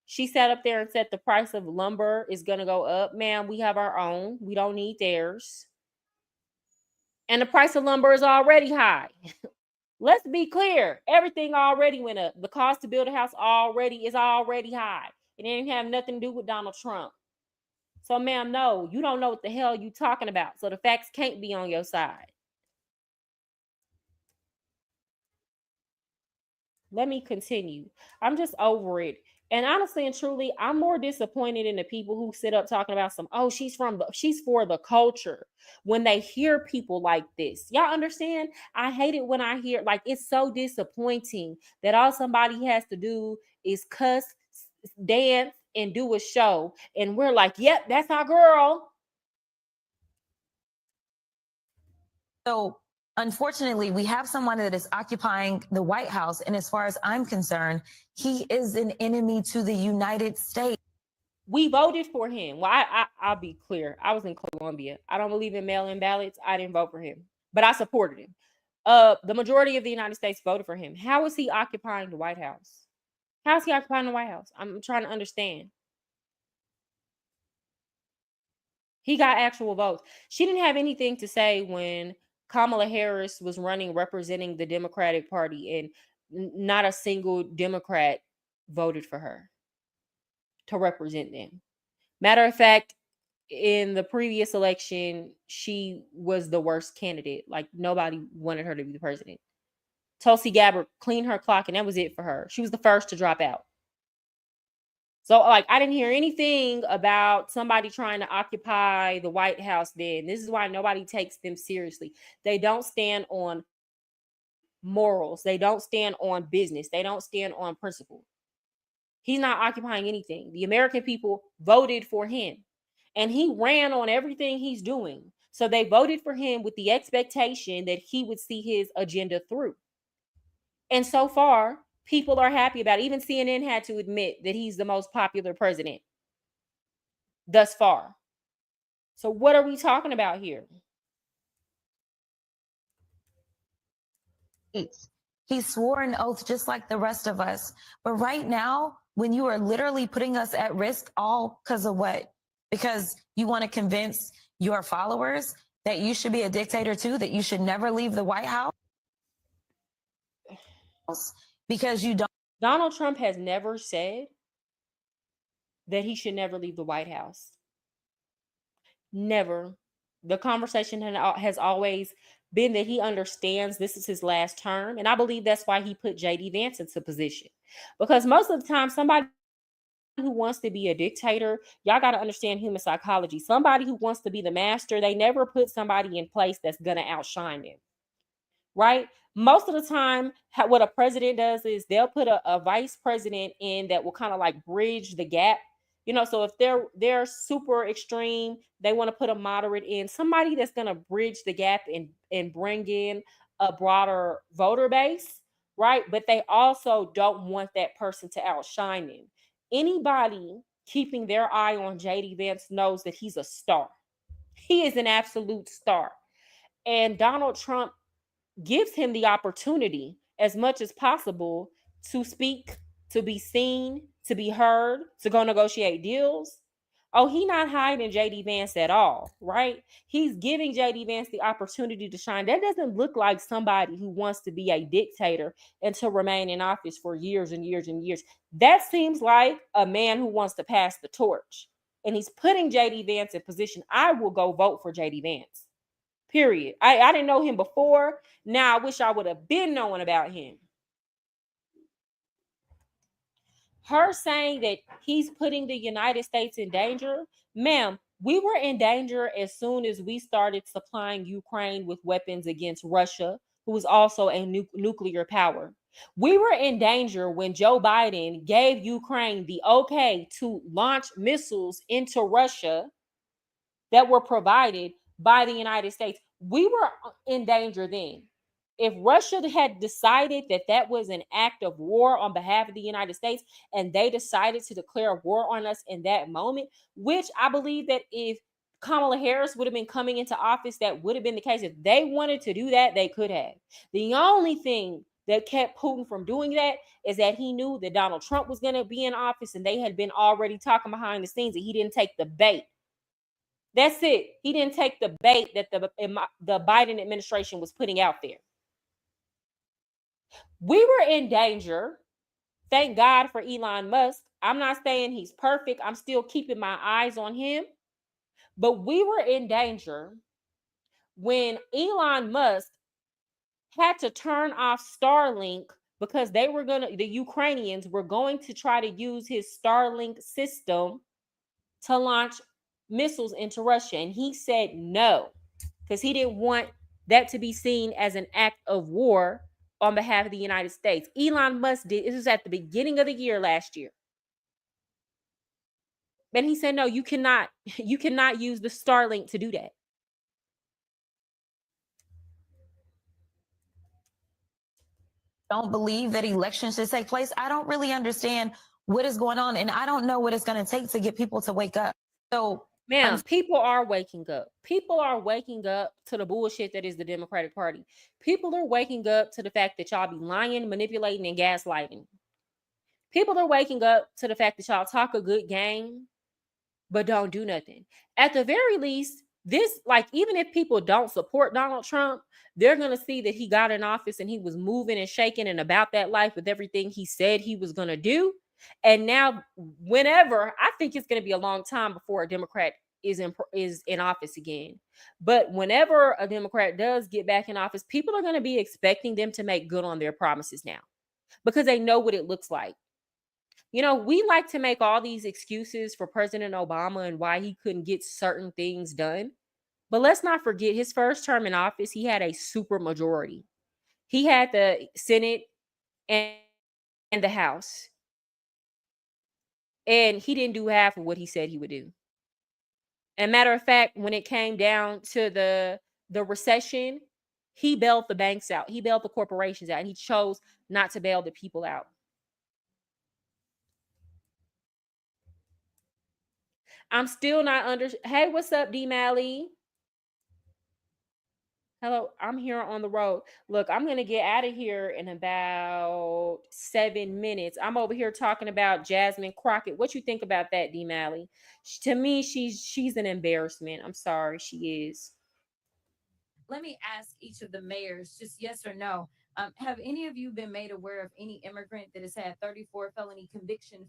She sat up there and said the price of lumber is going to go up. Ma'am, we have our own. We don't need theirs. And the price of lumber is already high. Let's be clear. Everything already went up. The cost to build a house is already high. It didn't have nothing to do with Donald Trump. So, ma'am, no, you don't know what the hell you talking about. So the facts can't be on your side. Let me continue. I'm just over it. And honestly and truly, I'm more disappointed in the people who sit up talking about she's for the culture. When they hear people like this, y'all understand? I hate it when I hear, like, it's so disappointing that all somebody has to do is cuss, dance, and do a show. And we're like, yep, that's our girl. So unfortunately, we have someone that is occupying the White House. And as far as I'm concerned, he is an enemy to the United States. We voted for him. Well, I'll be clear. I was in Colombia. I don't believe in mail-in ballots. I didn't vote for him, but I supported him. The majority of the United States voted for him. How is he occupying the White House? How is he occupying the White House? I'm trying to understand. He got actual votes. She didn't have anything to say when Kamala Harris was running, representing the Democratic Party, and not a single Democrat voted for her to represent them. Matter of fact, in the previous election, she was the worst candidate. Like, nobody wanted her to be the president. Tulsi Gabbard cleaned her clock, and that was it for her. She was the first to drop out. So, like, I didn't hear anything about somebody trying to occupy the White House then. This is why nobody takes them seriously. They don't stand on morals. They don't stand on business. They don't stand on principle. He's not occupying anything. The American people voted for him, and he ran on everything he's doing. So they voted for him with the expectation that he would see his agenda through. And so far, people are happy about it. Even CNN had to admit that he's the most popular president thus far. So what are we talking about here? He swore an oath just like the rest of us. But right now, when you are literally putting us at risk, all because of what? Because you want to convince your followers that you should be a dictator too, that you should never leave the White House? Because you don't. Donald Trump has never said that he should never leave the White House. Never. The conversation has always been that he understands this is his last term. And I believe that's why he put J.D. Vance into position. Because most of the time, somebody who wants to be a dictator, y'all got to understand human psychology. Somebody who wants to be the master, they never put somebody in place that's going to outshine them. Right? Most of the time, what a president does is they'll put a vice president in that will kind of like bridge the gap. You know, so if they're super extreme, they want to put a moderate in, somebody that's going to bridge the gap and bring in a broader voter base, right? But they also don't want that person to outshine them. Anybody keeping their eye on J.D. Vance knows that he's a star. He is an absolute star. And Donald Trump gives him the opportunity as much as possible to speak, to be seen, to be heard, to go negotiate deals. Oh, he's not hiding J.D. Vance at all, right? He's giving J.D. Vance the opportunity to shine. That doesn't look like somebody who wants to be a dictator and to remain in office for years and years and years. That seems like a man who wants to pass the torch. And he's putting J.D. Vance in position. I will go vote for J.D. Vance. Period. I didn't know him before. Now I wish I would have been knowing about him. Her saying that he's putting the United States in danger, ma'am, we were in danger as soon as we started supplying Ukraine with weapons against Russia, who is also a nuclear power. We were in danger when Joe Biden gave Ukraine the okay to launch missiles into Russia that were provided by the United States. We were in danger then. If Russia had decided that that was an act of war on behalf of the United States, and they decided to declare war on us in that moment, which I believe that if Kamala Harris would have been coming into office, that would have been the case. If they wanted to do that, they could have. The only thing that kept Putin from doing that is that he knew that Donald Trump was going to be in office, and they had been already talking behind the scenes, and he didn't take the bait. That's it. He didn't take the bait that the Biden administration was putting out there. We were in danger Thank God for Elon Musk. I'm not saying he's perfect. I'm still keeping my eyes on him. But we were in danger when Elon Musk had to turn off Starlink because the Ukrainians were going to try to use his Starlink system to launch missiles into Russia. And he said no, because he didn't want that to be seen as an act of war on behalf of the United States. Elon Musk did. This was at the beginning of the year last year. And he said, no, you cannot use the Starlink to do that. Don't believe that elections should take place. I don't really understand what is going on, and I don't know what it's going to take to get people to wake up. So, ma'am, people are waking up. People are waking up to the bullshit that is the Democratic Party. People are waking up to the fact that y'all be lying, manipulating, and gaslighting. People are waking up to the fact that y'all talk a good game, but don't do nothing. At the very least, this, like, even if people don't support Donald Trump, they're going to see that he got in office and he was moving and shaking and about that life with everything he said he was going to do. And now, whenever, I think it's going to be a long time before a Democrat is in office again. But whenever a Democrat does get back in office, people are going to be expecting them to make good on their promises now, because they know what it looks like. You know, we like to make all these excuses for President Obama and why he couldn't get certain things done. But let's not forget, his first term in office, he had a super majority. He had the Senate and the House. And he didn't do half of what he said he would do. And matter of fact, when it came down to the recession, he bailed the banks out. He bailed the corporations out. And he chose not to bail the people out. I'm still not Hey, what's up, D Malley? Hello, I'm here on the road. Look, I'm going to get out of here in about 7 minutes. I'm over here talking about Jasmine Crocket. What you think about that, D Malley? To me, she's an embarrassment. I'm sorry, she is. Let me ask each of the mayors, just yes or no. Have any of you been made aware of any immigrant that has had 34 felony convictions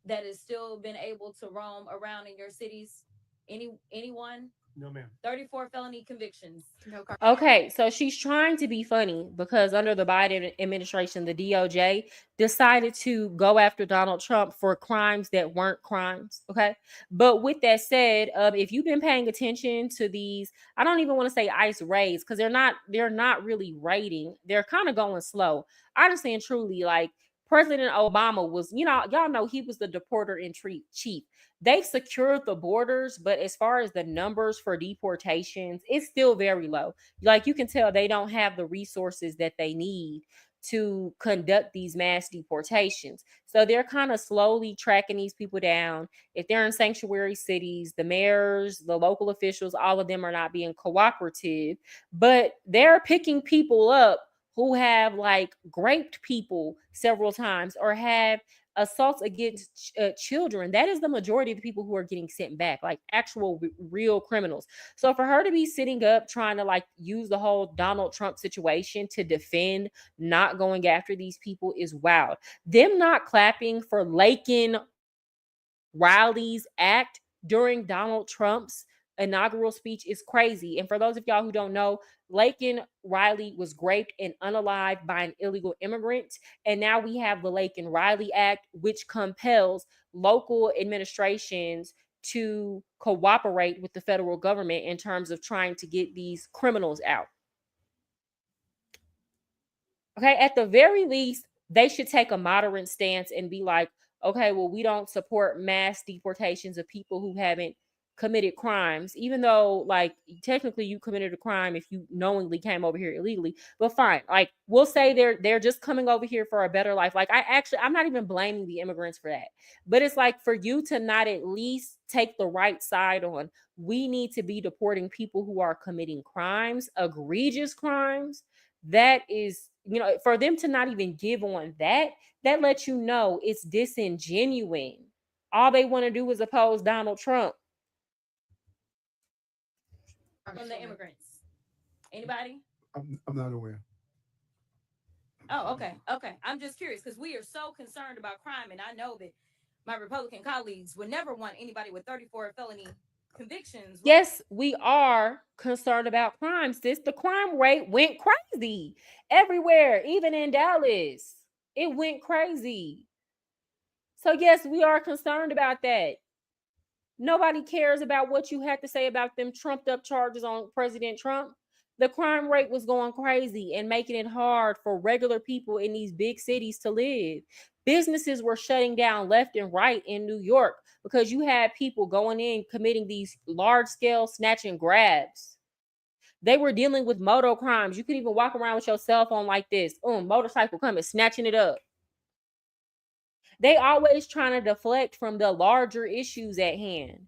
that has still been able to roam around in your cities? Anyone? No, ma'am. 34 felony convictions. No. Okay, so she's trying to be funny because under the Biden administration, the DOJ decided to go after Donald Trump for crimes that weren't crimes. Okay, but with that said, if you've been paying attention to these, I don't even want to say ICE raids, because they're not really raiding. They're kind of going slow. Honestly and truly, like, President Obama was, y'all know he was the deporter in chief. They've secured the borders, but as far as the numbers for deportations, it's still very low. Like, you can tell they don't have the resources that they need to conduct these mass deportations. So they're kind of slowly tracking these people down. If they're in sanctuary cities, the mayors, the local officials, all of them are not being cooperative, but they're picking people up who have, like, raped people several times or have assaults against children. That is the majority of the people who are getting sent back, like actual real criminals. So for her to be sitting up trying to, like, use the whole Donald Trump situation to defend not going after these people is wild. Them not clapping for Laken Riley's act during Donald Trump's inaugural speech is crazy. And for those of y'all who don't know, Laken Riley was raped and unalived by an illegal immigrant. And now we have the Laken Riley Act, which compels local administrations to cooperate with the federal government in terms of trying to get these criminals out. Okay, at the very least, they should take a moderate stance and be like, okay, well, we don't support mass deportations of people who haven't committed crimes, even though, like, technically you committed a crime if you knowingly came over here illegally. But fine, like, we'll say they're just coming over here for a better life. Like, I'm not even blaming the immigrants for that, but it's like, for you to not at least take the right side on, we need to be deporting people who are committing crimes, egregious crimes. That is, for them to not even give on that lets you know it's disingenuous. All they want to do is oppose Donald Trump. From the immigrants. Anybody? I'm not aware. Oh, okay. I'm just curious because we are so concerned about crime, and I know that my Republican colleagues would never want anybody with 34 felony convictions. Yes, we are concerned about crime, sis. The crime rate went crazy everywhere, even in Dallas. It went crazy. So, yes, we are concerned about that. Nobody cares about what you had to say about them trumped up charges on President Trump. The crime rate was going crazy and making it hard for regular people in these big cities to live. Businesses were shutting down left and right in New York because you had people going in committing these large scale snatch and grabs. They were dealing with moto crimes. You could even walk around with your cell phone like this. Motorcycle coming, snatching it up. They always trying to deflect from the larger issues at hand.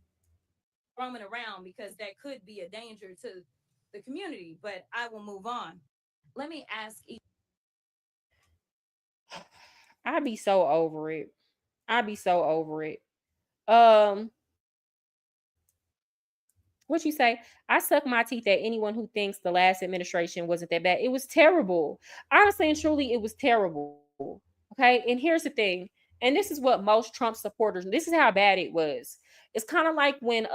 Roaming around because that could be a danger to the community, but I will move on. Let me ask. I'd be so over it. I'd be so over it. Um, what you say? I suck my teeth at anyone who thinks the last administration wasn't that bad. It was terrible. Honestly and truly, it was terrible. Okay. And here's the thing. And this is what most Trump supporters, this is how bad it was. It's kind of like when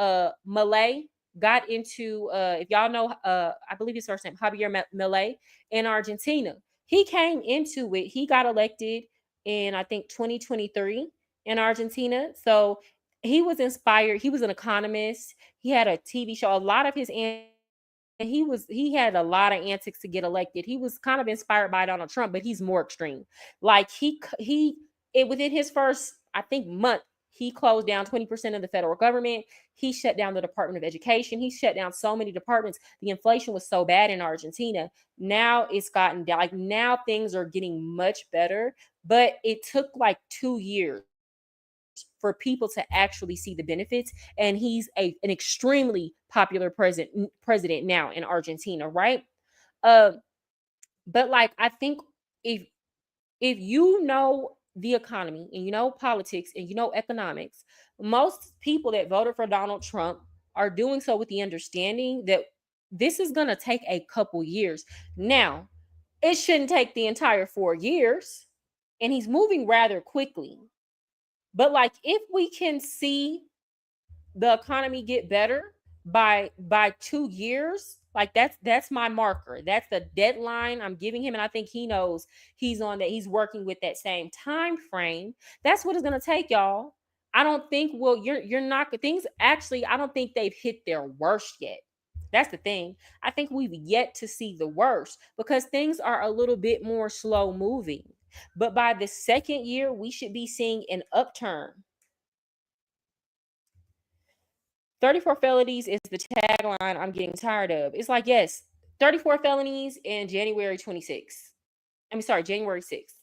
Malay got into if y'all know I believe his first name, Javier Milei in Argentina. He came into it, he got elected in I think 2023 in Argentina. So he was inspired. He was an economist. He had a TV show. A lot of his he had a lot of antics to get elected. He was kind of inspired by Donald Trump, but he's more extreme. Like within his first I think month, he closed down 20% of the federal government. He shut down the Department of Education. He shut down so many departments. The inflation was so bad in Argentina. Now it's gotten down. Like now things are getting much better, but it took like 2 years for people to actually see the benefits. And he's an extremely popular president now in Argentina, right? But like I think if you know the economy and you know politics and you know economics, most people that voted for Donald Trump are doing so with the understanding that this is going to take a couple years. Now, it shouldn't take the entire 4 years, and he's moving rather quickly. But like if we can see the economy get better by 2 years, like that's my marker. That's the deadline I'm giving him, and I think he knows he's on that. He's working with that same time frame. That's what it's going to take, y'all. I don't think you're not things actually I don't think they've hit their worst yet. That's the thing. I think we've yet to see the worst because things are a little bit more slow moving. But by the second year, we should be seeing an upturn. 34 felonies is the tagline I'm getting tired of. It's like, yes, 34 felonies in January 26th. January 6th.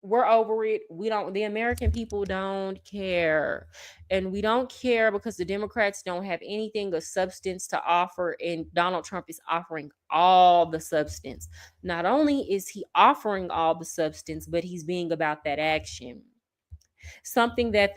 We're over it. The American people don't care. And we don't care because the Democrats don't have anything of substance to offer. And Donald Trump is offering all the substance. Not only is he offering all the substance, but he's being about that action. Something that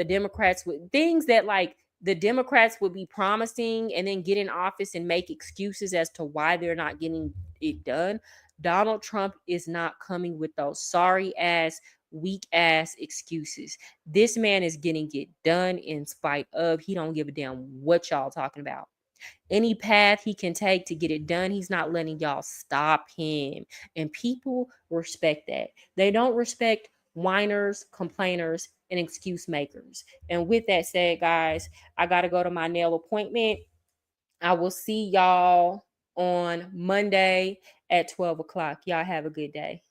things that like the Democrats would be promising and then get in office and make excuses as to why they're not getting it done. Donald Trump is not coming with those sorry ass, weak ass excuses. This man is getting it done in spite of, he don't give a damn what y'all talking about. Any path he can take to get it done, he's not letting y'all stop him. And people respect that. They don't respect whiners, complainers, and excuse makers. And with that said, guys, I got to go to my nail appointment. I will see y'all on Monday at 12 o'clock. Y'all have a good day.